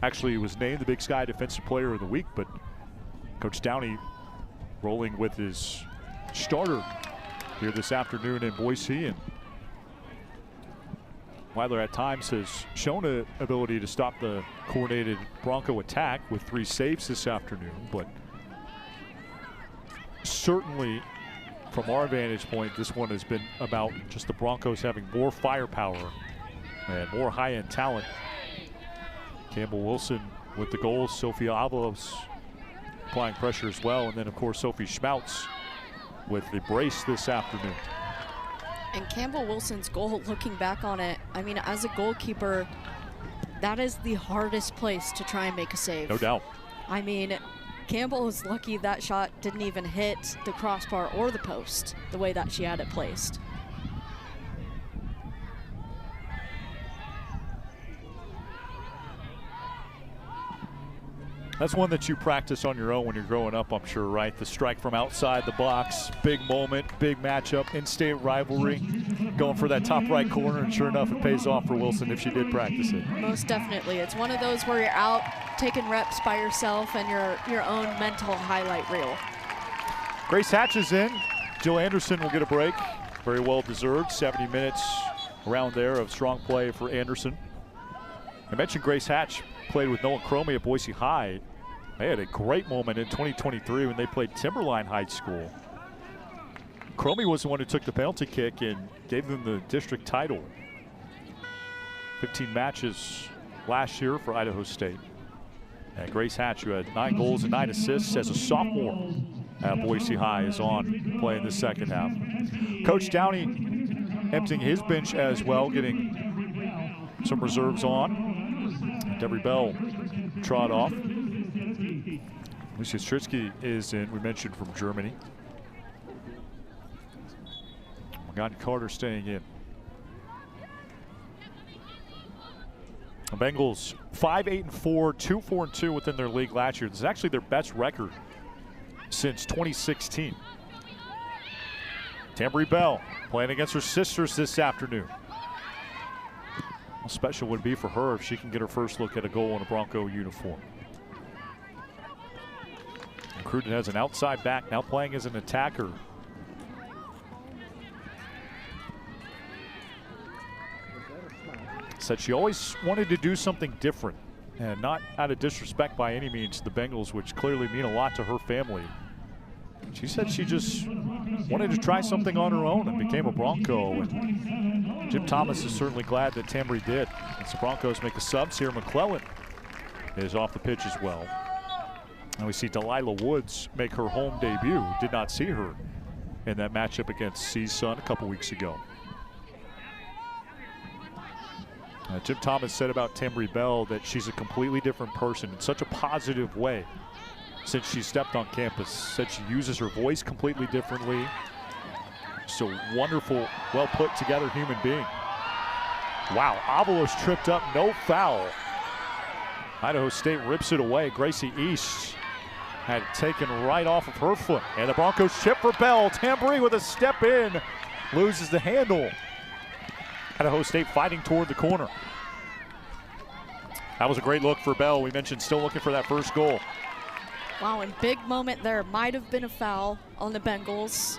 Actually was named the Big Sky Defensive Player of the Week, but Coach Downey rolling with his starter here this afternoon in Boise. And Weiler at times has shown an ability to stop the coordinated Bronco attack with 3 saves this afternoon, but certainly from our vantage point, this one has been about just the Broncos having more firepower and more high-end talent. Campbell Wilson with the goals, Sophia Avalos applying pressure as well, and then of course Sophie Schmautz with the brace this afternoon. And Campbell Wilson's goal, looking back on it, I mean, as a goalkeeper, that is the hardest place to try and make a save. No doubt. I mean, Campbell was lucky that shot didn't even hit the crossbar or the post the way that she had it placed. That's one that you practice on your own when you're growing up, I'm sure, right? The strike from outside the box, big moment, big matchup, in-state rivalry, going for that top right corner, and sure enough, it pays off for Wilson if she did practice it. Most definitely. It's one of those where you're out taking reps by yourself and your own mental highlight reel. Grace Hatch is in. Jill Anderson will get a break. Very well deserved. 70 minutes around there of strong play for Anderson. I mentioned Grace Hatch played with Noah Cromie at Boise High. They had a great moment in 2023 when they played Timberline High School. Cromie was the one who took the penalty kick and gave them the district title. 15 matches last year for Idaho State. And Grace Hatch, who had 9 goals and 9 assists as a sophomore at Boise High, is on playing the second half. Coach Downey emptying his bench as well, getting some reserves on. Debbie Bell trot off. Lucia Stritske is in, we mentioned, from Germany. Magana Carter staying in. The Bengals 5-8-4, 2-4-2 within their league last year. This is actually their best record since 2016. Tambry Bell playing against her sisters this afternoon. How special would it be for her if she can get her first look at a goal in a Bronco uniform? Cruden has an outside back, now playing as an attacker. said she always wanted to do something different, and not out of disrespect by any means to the Bengals, which clearly mean a lot to her family. She said she just wanted to try something on her own and became a Bronco. And Jim Thomas is certainly glad that Tambry did. As the Broncos make the subs here, McClellan is off the pitch as well. And we see Delilah Woods make her home debut. Did not see her in that matchup against CSUN a couple weeks ago. Jim Thomas said about Tambry Bell that she's a completely different person in such a positive way since she stepped on campus. Said she uses her voice completely differently. Just a wonderful, well put together human being. Wow, Avalos tripped up, no foul. Idaho State rips it away. Gracie East had it taken right off of her foot. And the Broncos chip for Bell. Tambry with a step in, loses the handle. Idaho State fighting toward the corner. That was a great look for Bell. We mentioned still looking for that first goal. Wow, and big moment there. Might have been a foul on the Bengals.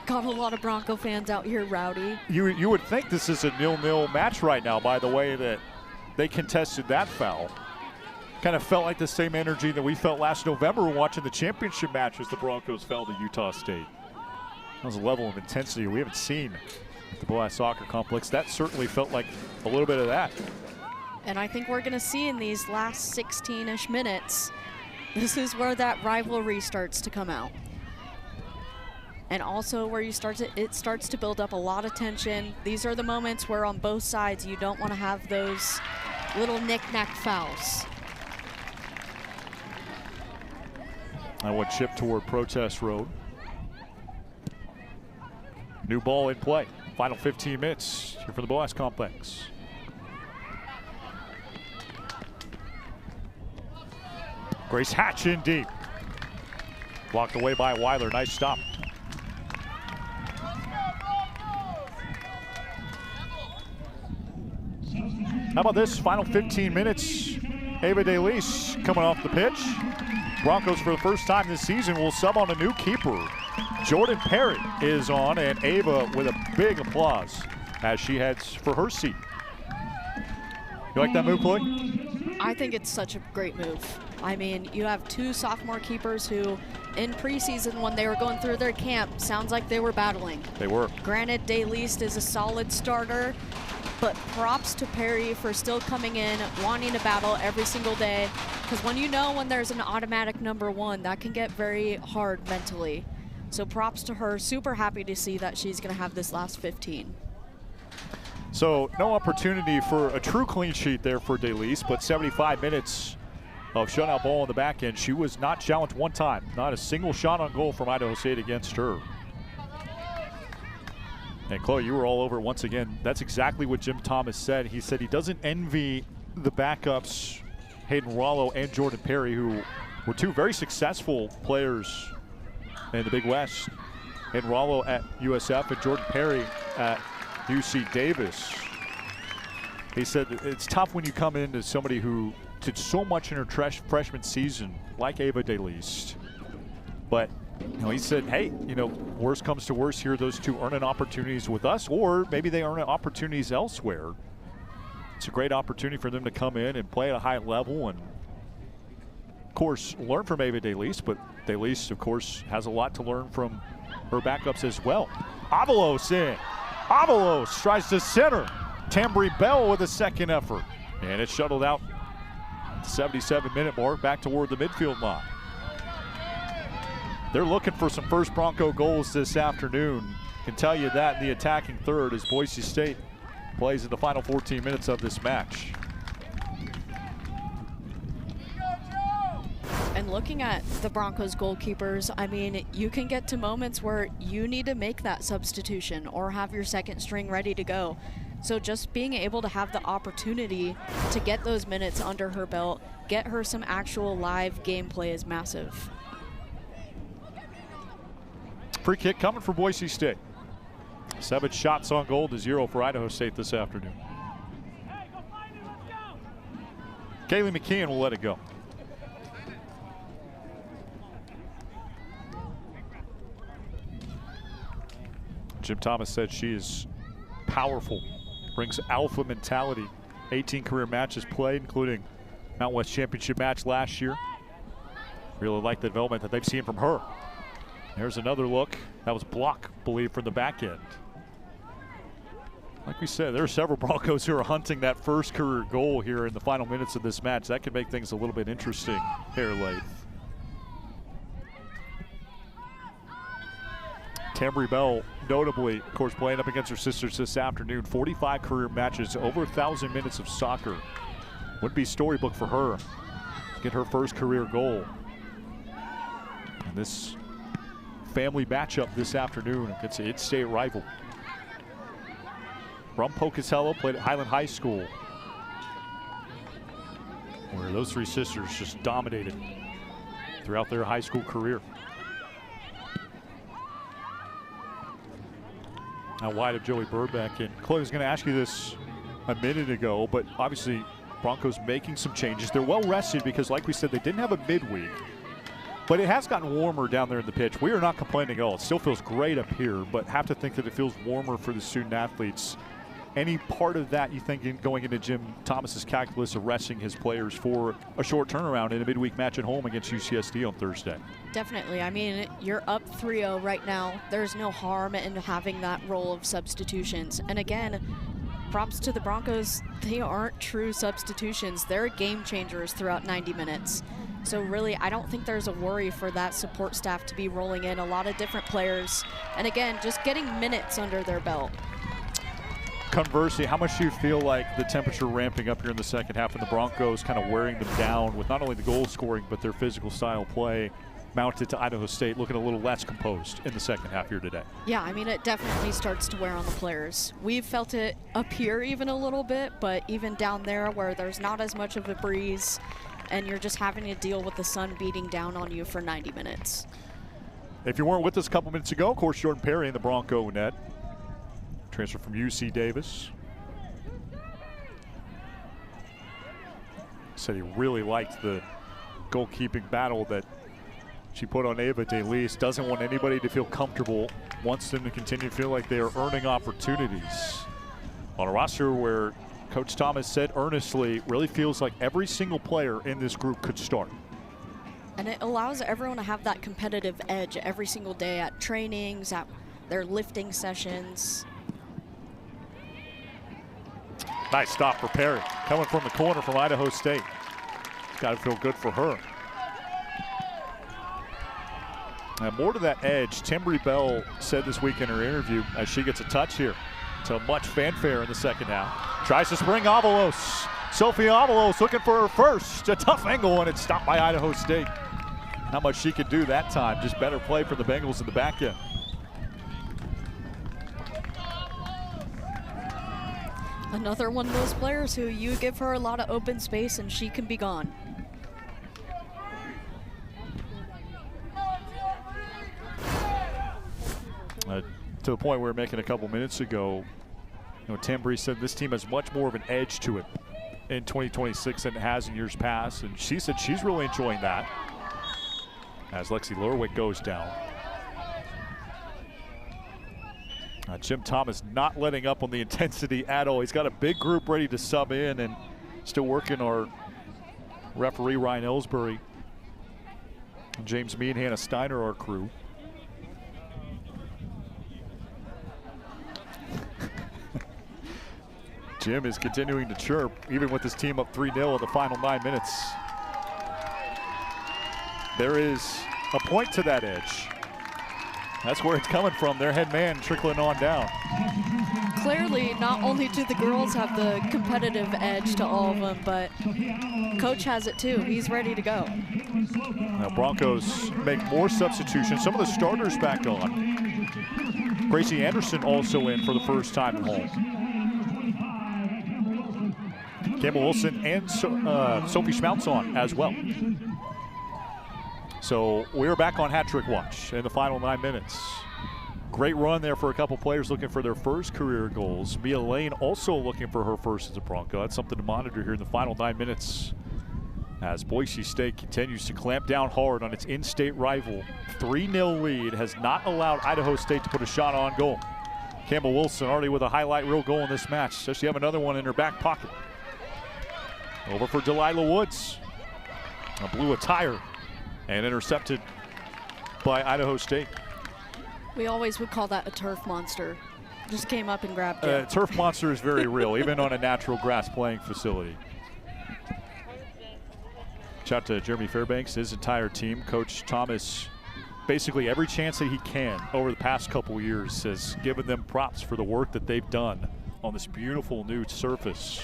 Got a lot of Bronco fans out here rowdy. You would think this is a 0-0 match right now, by the way that they contested that foul. Kind of felt like the same energy that we felt last November watching the championship match as the Broncos fell to Utah State. That was a level of intensity we haven't seen at the Boise Soccer Complex. That certainly felt like a little bit of that. And I think we're going to see in these last 16-ish minutes, this is where that rivalry starts to come out. And also where it starts to build up a lot of tension. These are the moments where on both sides you don't want to have those little knick-knack fouls. I went chip toward Protest Road. New ball in play. Final 15 minutes here for the Boise Complex. Grace Hatch in deep. Blocked away by Weiler. Nice stop. How about this? Final 15 minutes. Ava DeLeese coming off the pitch. Broncos for the first time this season will sub on a new keeper. Jordan Perry is on, and Ava with a big applause as she heads for her seat. You like that move, Chloe? I think it's such a great move. I mean, you have two sophomore keepers who, in preseason when they were going through their camp, sounds like they were battling. They were. Granted, DeLeese is a solid starter, but props to Perry for still coming in, wanting to battle every single day. Because when there's an automatic number one, that can get very hard mentally. So props to her. Super happy to see that she's going to have this last 15. So no opportunity for a true clean sheet there for DeLeese, but 75 minutes of shutout ball on the back end. She was not challenged one time. Not a single shot on goal from Idaho State against her. And Chloe, you were all over it once again. That's exactly what Jim Thomas said. He said he doesn't envy the backups, Hayden Rollo and Jordan Perry, who were two very successful players in the Big West. Hayden Rollo at USF and Jordan Perry at UC Davis. He said it's tough when you come into somebody who did so much in her freshman season, like Ava DeLeese. But he said, hey, worst comes to worst here, those two earning opportunities with us, or maybe they earn opportunities elsewhere. It's a great opportunity for them to come in and play at a high level and, of course, learn from Ava DeLeese, but DeLeese, of course, has a lot to learn from her backups as well. Avalos in. Avalos tries to center. Tambry Bell with a second effort. And it's shuttled out 77-minute mark back toward the midfield line. They're looking for some first Bronco goals this afternoon. Can tell you that in the attacking third as Boise State plays in the final 14 minutes of this match. And looking at the Broncos goalkeepers, I mean, you can get to moments where you need to make that substitution or have your second string ready to go. So just being able to have the opportunity to get those minutes under her belt, get her some actual live gameplay is massive. Free kick coming for Boise State. 7 shots on goal to 0 for Idaho State this afternoon. Kaylee McKeon will let it go. Jim Thomas said she is powerful Brings alpha mentality. 18 career matches played, including Mountain West Championship match last year. Really like the development that they've seen from her. There's another look. That was block, I believe, from the back end. Like we said, there are several Broncos who are hunting that first career goal here in the final minutes of this match. That could make things a little bit interesting here late. Tambry Bell, notably, of course, playing up against her sisters this afternoon. 45 career matches, over 1,000 minutes of soccer. Would be storybook for her to get her first career goal. And this family matchup this afternoon against an in-state rival. From Pocatello, played at Highland High School, where those three sisters just dominated throughout their high school career. Now wide of Joey Burbeck, and Chloe was going to ask you this a minute ago, but obviously Broncos making some changes. They're well rested because, like we said, they didn't have a midweek, but it has gotten warmer down there in the pitch. We are not complaining at all. It still feels great up here, but have to think that it feels warmer for the student athletes. Any part of that you think going into Jim Thomas's calculus of resting his players for a short turnaround in a midweek match at home against UCSD on Thursday? Definitely. I mean, you're up 3-0 right now. There's no harm in having that role of substitutions. And again, props to the Broncos. They aren't true substitutions. They're game changers throughout 90 minutes. So really, I don't think there's a worry for that support staff to be rolling in a lot of different players. And again, just getting minutes under their belt. Conversely, how much do you feel like the temperature ramping up here in the second half and the Broncos kind of wearing them down with not only the goal scoring but their physical style play mounted to Idaho State, looking a little less composed in the second half here today? Yeah, I mean, it definitely starts to wear on the players. We've felt it up here even a little bit, but even down there where there's not as much of a breeze and you're just having to deal with the sun beating down on you for 90 minutes. If you weren't with us a couple minutes ago, of course, Jordan Perry in the Bronco net. Transfer from UC Davis. Said he really liked the goalkeeping battle that she put on Ava DeLeese. Doesn't want anybody to feel comfortable. Wants them to continue to feel like they are earning opportunities. On a roster where Coach Thomas said earnestly, really feels like every single player in this group could start. And it allows everyone to have that competitive edge every single day at trainings, at their lifting sessions. Nice stop for Perry. Coming from the corner from Idaho State. Got to feel good for her. And more to that edge, Tambry Bell said this week in her interview as she gets a touch here. So much fanfare in the second half. Tries to spring Avalos. Sophie Avalos looking for her first. A tough angle, and it's stopped by Idaho State. Not much she could do that time. Just better play for the Bengals in the back end. Another one of those players who you give her a lot of open space and she can be gone. To the point we were making a couple minutes ago, Tambry said this team has much more of an edge to it in 2026 than it has in years past, and she said she's really enjoying that as Lexi Lerwick goes down. Jim Thomas not letting up on the intensity at all. He's got a big group ready to sub in and still working our referee Ryan Ellsbury, James Mee and Hannah Steiner, our crew. Jim is continuing to chirp, even with his team up 3-0 in the final 9 minutes. There is a point to that edge. That's where it's coming from. Their head man trickling on down. Clearly, not only do the girls have the competitive edge to all of them, but Coach has it too. He's ready to go. Now Broncos make more substitutions. Some of the starters back on. Gracie Anderson also in for the first time at home. Campbell Wilson and Sophie Schmaltz on as well. So we're back on hat trick watch in the final 9 minutes. Great run there for a couple players looking for their first career goals. Mia Lane also looking for her first as a Bronco. That's something to monitor here in the final 9 minutes as Boise State continues to clamp down hard on its in-state rival. 3-0 lead has not allowed Idaho State to put a shot on goal. Campbell Wilson already with a highlight reel goal in this match. Says she have another one in her back pocket. Over for Delilah Woods. A blue attire and intercepted by Idaho State. We always would call that a turf monster. Just came up and grabbed it. Turf monster is very real, even on a natural grass playing facility. Shout out to Jeremy Fairbanks, his entire team. Coach Thomas, basically every chance that he can over the past couple years, has given them props for the work that they've done on this beautiful new surface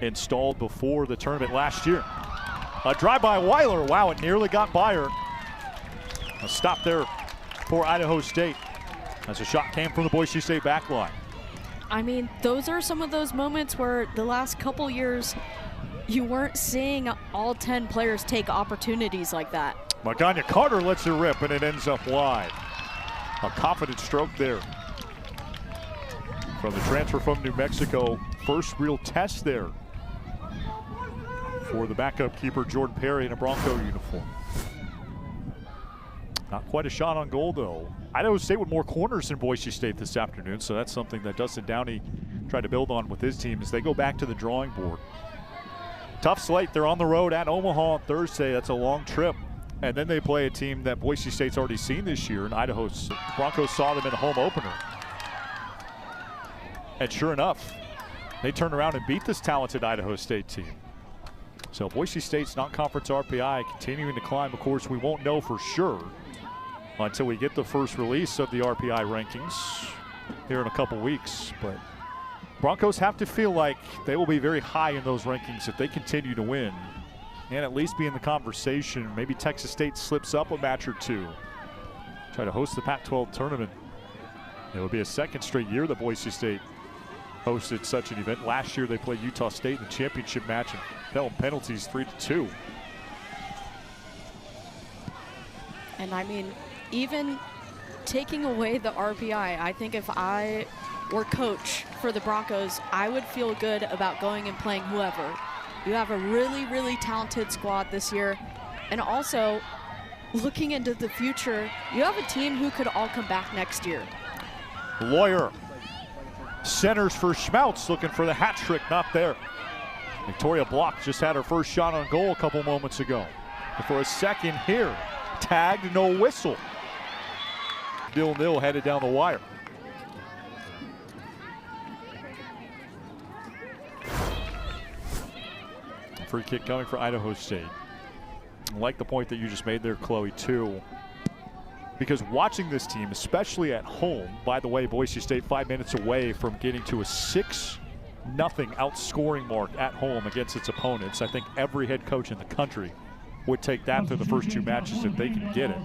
installed before the tournament last year. A drive by Weiler. Wow, it nearly got by her. A stop there for Idaho State as a shot came from the Boise State back line. I mean, those are some of those moments where the last couple years you weren't seeing all 10 players take opportunities like that. Magana Carter lets her rip, and it ends up wide. A confident stroke there from the transfer from New Mexico. First real test there for the backup keeper, Jordan Perry, in a Bronco uniform. Not quite a shot on goal, though. Idaho State with more corners than Boise State this afternoon, so that's something that Dustin Downey tried to build on with his team as they go back to the drawing board. Tough slate. They're on the road at Omaha on Thursday. That's a long trip. And then they play a team that Boise State's already seen this year, and Idaho's Broncos saw them in a home opener. And sure enough, they turned around and beat this talented Idaho State team. So Boise State's non-conference RPI continuing to climb. Of course, we won't know for sure until we get the first release of the RPI rankings here in a couple weeks. But Broncos have to feel like they will be very high in those rankings if they continue to win and at least be in the conversation. Maybe Texas State slips up a match or two. Try to host the Pac-12 tournament. It will be a second straight year that Boise State hosted such an event. Last year they played Utah State in the championship match and fell in penalties 3-2. And I mean, even taking away the RPI, I think if I were coach for the Broncos, I would feel good about going and playing whoever. You have a really, really talented squad this year. And also, looking into the future, you have a team who could all come back next year. Lawyer centers for Schmaltz, looking for the hat trick, not there. Victoria Block just had her first shot on goal a couple moments ago. And for a second here, tagged, no whistle. 0-0 headed down the wire. Free kick coming for Idaho State. I like the point that you just made there, Chloe, too. Because watching this team, especially at home, by the way, Boise State 5 minutes away from getting to a 6-0 outscoring mark at home against its opponents. I think every head coach in the country would take that through the first two matches if they can get it.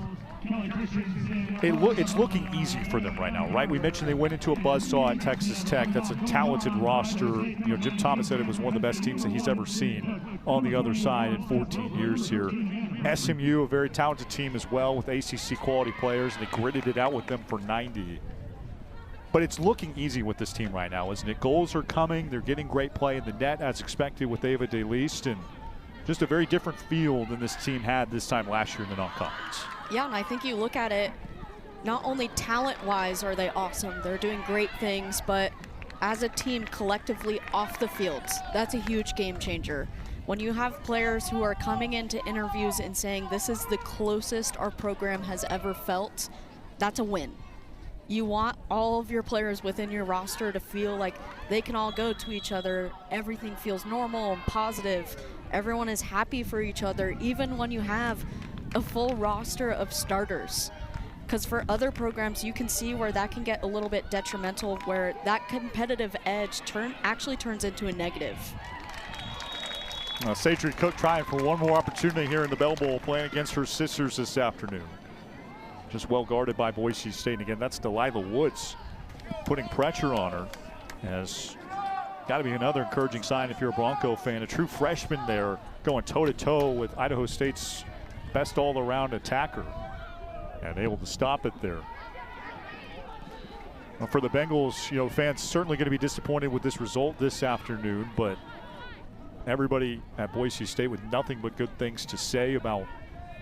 It's looking easy for them right now, right? We mentioned they went into a buzzsaw at Texas Tech. That's a talented roster. You know, Jim Thomas said it was one of the best teams that he's ever seen on the other side in 14 years here. SMU, a very talented team as well with ACC quality players, and they gritted it out with them for 90. But it's looking easy with this team right now, isn't it? Goals are coming. They're getting great play in the net as expected with Ava DeLeast, and just a very different feel than this team had this time last year in the non-conference. Yeah, and I think you look at it, not only talent-wise are they awesome, they're doing great things, but as a team collectively off the fields, that's a huge game changer. When you have players who are coming into interviews and saying this is the closest our program has ever felt, that's a win. You want all of your players within your roster to feel like they can all go to each other. Everything feels normal and positive. Everyone is happy for each other, even when you have a full roster of starters. Because for other programs, you can see where that can get a little bit detrimental, where that competitive edge actually turns into a negative. Sadrian Cook trying for one more opportunity here in the Bell Bowl, playing against her sisters this afternoon. Just well guarded by Boise State. And again, that's Delilah Woods putting pressure on her. As got to be another encouraging sign if you're a Bronco fan. A true freshman there going toe-to-toe with Idaho State's best all-around attacker. And able to stop it there. Well, for the Bengals, you know, fans certainly going to be disappointed with this result this afternoon, but everybody at Boise State with nothing but good things to say about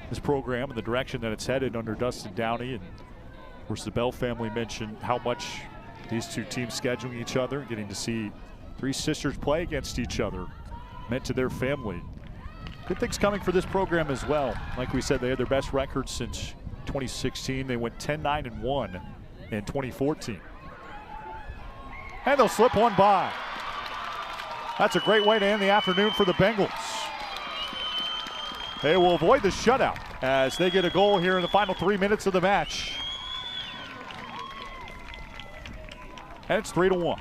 this program and the direction that it's headed under Dustin Downey. And of course, the Bell family mentioned how much These two teams scheduling each other, getting to see three sisters play against each other, meant to their family. Good things coming for this program as well. Like we said, they had their best record since 2016. They went 10-9-1 in 2014. And they'll slip one by. That's a great way to end the afternoon for the Bengals. They will avoid the shutout as they get a goal here in the final 3 minutes of the match. And it's 3-1.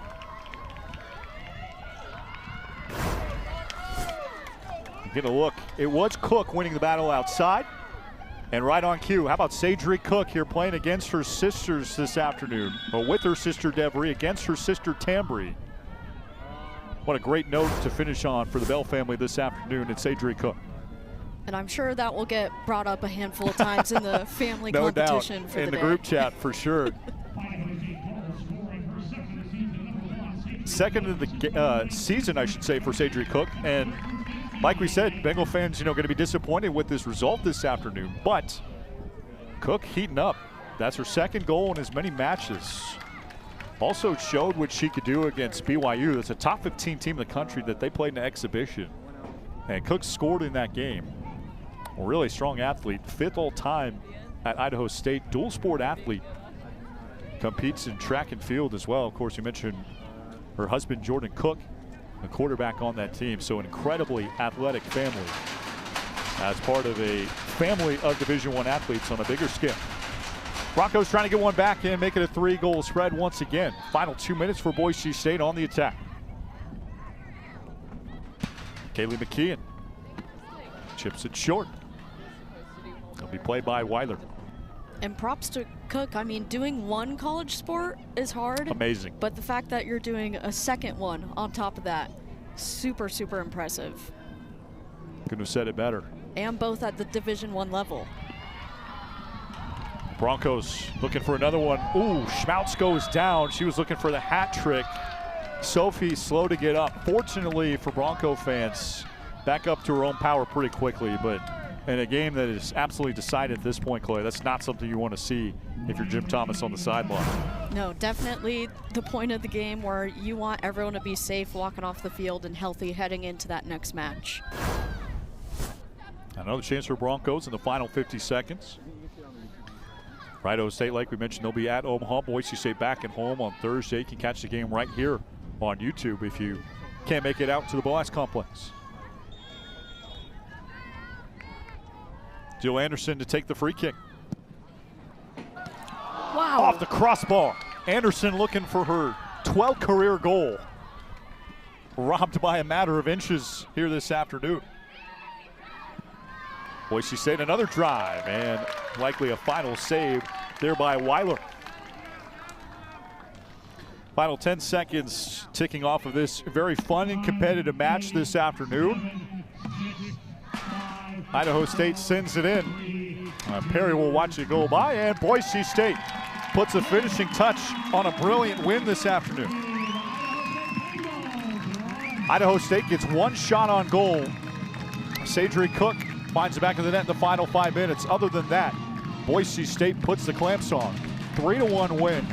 Get a look. It was Cook winning the battle outside. And right on cue, how about Sadrie Cook here playing against her sisters this afternoon, or with her sister Devery against her sister Tambry. What a great note to finish on for the Bell family this afternoon at Sadrie Cook. And I'm sure that will get brought up a handful of times in the family no competition doubt. for in the the day. group chat for sure. Second of the season, I should say, for Sadrie Cook. And like we said, Bengal fans, going to be disappointed with this result this afternoon. But Cook heating up. That's her second goal in as many matches. Also showed what she could do against BYU. That's a top 15 team in the country that they played in an exhibition. And Cook scored in that game. A really strong athlete, 5th all time at Idaho State. Dual sport athlete. Competes in track and field as well. Of course, you mentioned her husband, Jordan Cook, the quarterback on that team. So an incredibly athletic family as part of a family of Division I athletes on a bigger scale. Broncos trying to get one back and make it a 3-goal spread once again. Final 2 minutes for Boise State on the attack. Kaylee McKeon chips it short. It'll be played by Weiler. And props to Cook. I mean, doing one college sport is hard. Amazing. But the fact that you're doing a second one on top of that, super, super impressive. Couldn't have said it better. And both at the Division I level. Broncos looking for another one. Ooh, Schmautz goes down. She was looking for the hat trick. Sophie slow to get up. Fortunately for Bronco fans, back up to her own power pretty quickly, but in a game that is absolutely decided at this point, Chloe, that's not something you want to see if you're Jim Thomas on the sideline. No, definitely the point of the game where you want everyone to be safe walking off the field and healthy heading into that next match. Another chance for Broncos in the final 50 seconds. Idaho State, like we mentioned, they'll be at Omaha. Boise State back at home on Thursday. You can catch the game right here on YouTube if you can't make it out to the Boas Complex. Jill Anderson to take the free kick. Wow. Off the crossbar. Anderson looking for her 12th career goal. Robbed by a matter of inches here this afternoon. Boise State another drive and likely a final save there by Weiler. Final 10 seconds ticking off of this very fun and competitive match this afternoon. Idaho State sends it in. Perry will watch it go by, and Boise State puts a finishing touch on a brilliant win this afternoon. Idaho State gets one shot on goal. Sadrie Cook finds the back of the net in the final 5 minutes. Other than that, Boise State puts the clamps on. 3-1 win.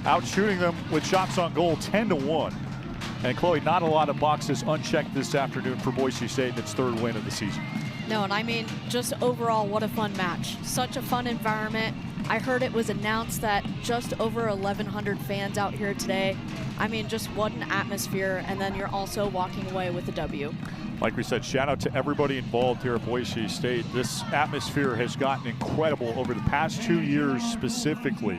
Out shooting them with shots on goal, 10-1. And Chloe, not a lot of boxes unchecked this afternoon for Boise State in its 3rd win of the season. No, and I mean, just overall, what a fun match. Such a fun environment. I heard it was announced that just over 1,100 fans out here today. I mean, just what an atmosphere, and then you're also walking away with a W. Like we said, shout out to everybody involved here at Boise State. This atmosphere has gotten incredible over the past 2 years specifically.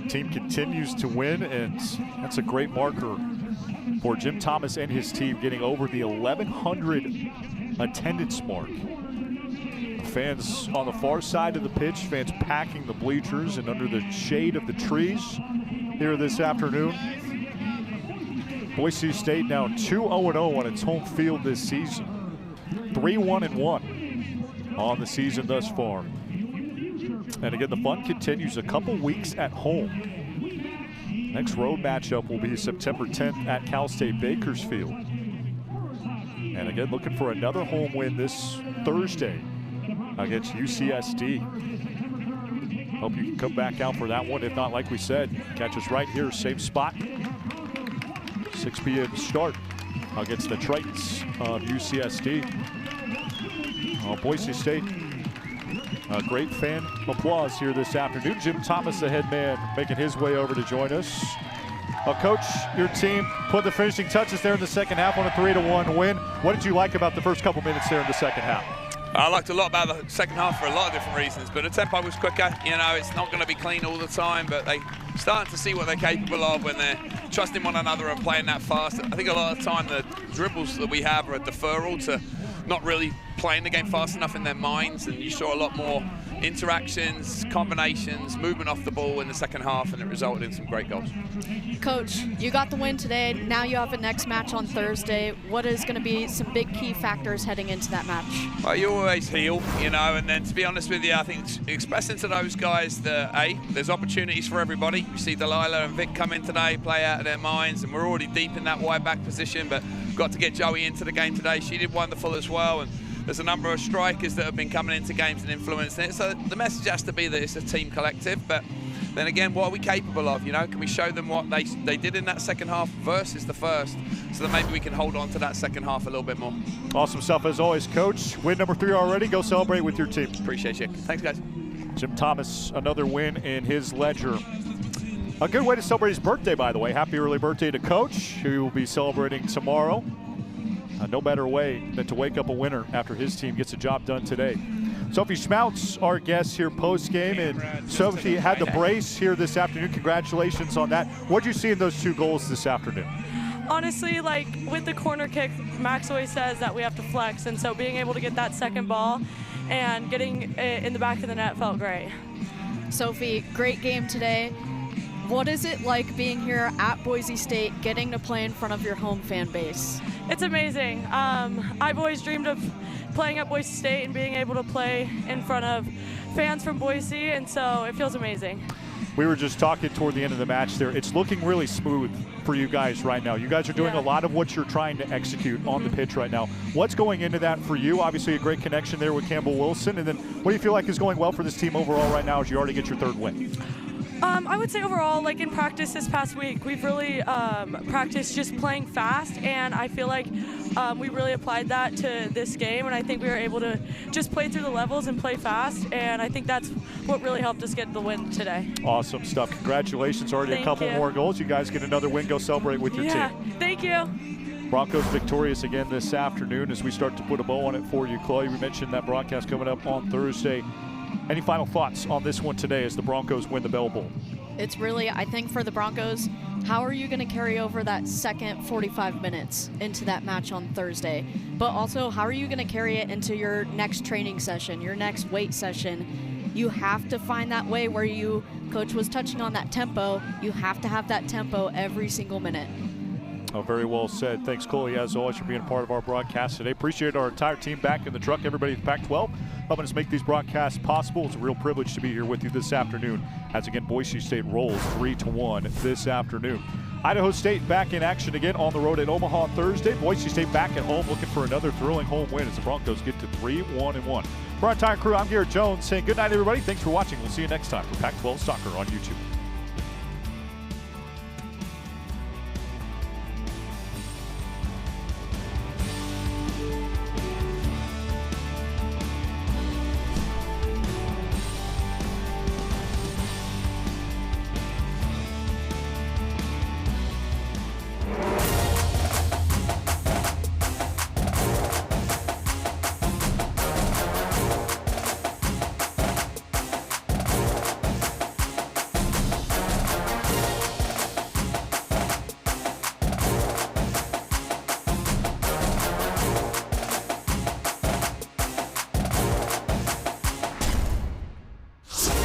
The team continues to win, and that's a great marker for Jim Thomas and his team, getting over the 1,100 attendance mark. Fans on the far side of the pitch, fans packing the bleachers and under the shade of the trees here this afternoon. Boise State now 2-0 on its home field this season. 3-1 on the season thus far. And again, the fun continues a couple weeks at home. Next road matchup will be September 10th at Cal State Bakersfield. And again, looking for another home win this Thursday against UCSD. Hope you can come back out for that one. If not, like we said, catch us right here, same spot. 6 p.m. start against the Tritons of UCSD. Boise State, a great fan applause here this afternoon. Jim Thomas, the head man, making his way over to join us. Coach, your team put the finishing touches there in the second half on a 3-1 win. What did you like about the first couple minutes there in the second half? I liked a lot about the second half for a lot of different reasons, but the tempo was quicker. You know, it's not going to be clean all the time, but they starting to see what they're capable of when they're trusting one another and playing that fast. I think a lot of the time the dribbles that we have are a deferral to not really playing the game fast enough in their minds, and you saw a lot more interactions, combinations, movement off the ball in the second half, and it resulted in some great goals. Coach, you got the win today. Now you have a next match on Thursday. What is going to be some big key factors heading into that match? Well, you always heal, you know, and then to be honest with you, I think expressing to those guys that, there's opportunities for everybody. We see Delilah and Vic come in today, play out of their minds, and we're already deep in that wide back position, but we've got to get Joey into the game today. She did wonderful as well, and there's a number of strikers that have been coming into games and influencing it. So the message has to be that it's a team collective, but then again, what are we capable of? You know, can we show them what they did in that second half versus the first, so that maybe we can hold on to that second half a little bit more. Awesome stuff as always, Coach. Win number 3 already. Go celebrate with your team. Appreciate you. Thanks, guys. Jim Thomas, another win in his ledger. A good way to celebrate his birthday, by the way. Happy early birthday to Coach, who will be celebrating tomorrow. No better way than to wake up a winner after his team gets a job done today. Sophie Schmautz, our guest here post-game, and Sophie had the brace here this afternoon. Congratulations on that. What did you see in those 2 goals this afternoon? Honestly, like with the corner kick, Max always says that we have to flex, and so being able to get that second ball and getting it in the back of the net felt great. Sophie, great game today. What is it like being here at Boise State, getting to play in front of your home fan base? It's amazing. I've always dreamed of playing at Boise State and being able to play in front of fans from Boise, and so it feels amazing. We were just talking toward the end of the match there. It's looking really smooth for you guys right now. You guys are doing a lot of what you're trying to execute on the pitch right now. What's going into that for you? Obviously a great connection there with Campbell Wilson, and then what do you feel like is going well for this team overall right now as you already get your 3rd win? I would say overall, like in practice this past week, we've really practiced just playing fast, and I feel like we really applied that to this game, and I think we were able to just play through the levels and play fast, and I think that's what really helped us get the win today. Awesome stuff. Congratulations. Already a couple more goals. You guys get another win. Go celebrate with your team. Thank you. Broncos victorious again this afternoon as we start to put a bow on it for you, Chloe. We mentioned that broadcast coming up on Thursday. Any final thoughts on this one today as the Broncos win the Bell Bowl? It's really, I think for the Broncos, how are you going to carry over that second 45 minutes into that match on Thursday? But also, how are you going to carry it into your next training session, your next weight session? You have to find that way where you, Coach was touching on that tempo, you have to have that tempo every single minute. Oh, very well said. Thanks, Chloe, as always, for being a part of our broadcast today. Appreciate our entire team back in the truck, everybody at Pac-12, helping us make these broadcasts possible. It's a real privilege to be here with you this afternoon as, again, Boise State rolls 3-1 this afternoon. Idaho State back in action again on the road at Omaha Thursday. Boise State back at home looking for another thrilling home win as the Broncos get to 3-1-1. For our entire crew, I'm Garrett Jones saying good night, everybody. Thanks for watching. We'll see you next time for Pac-12 Soccer on YouTube.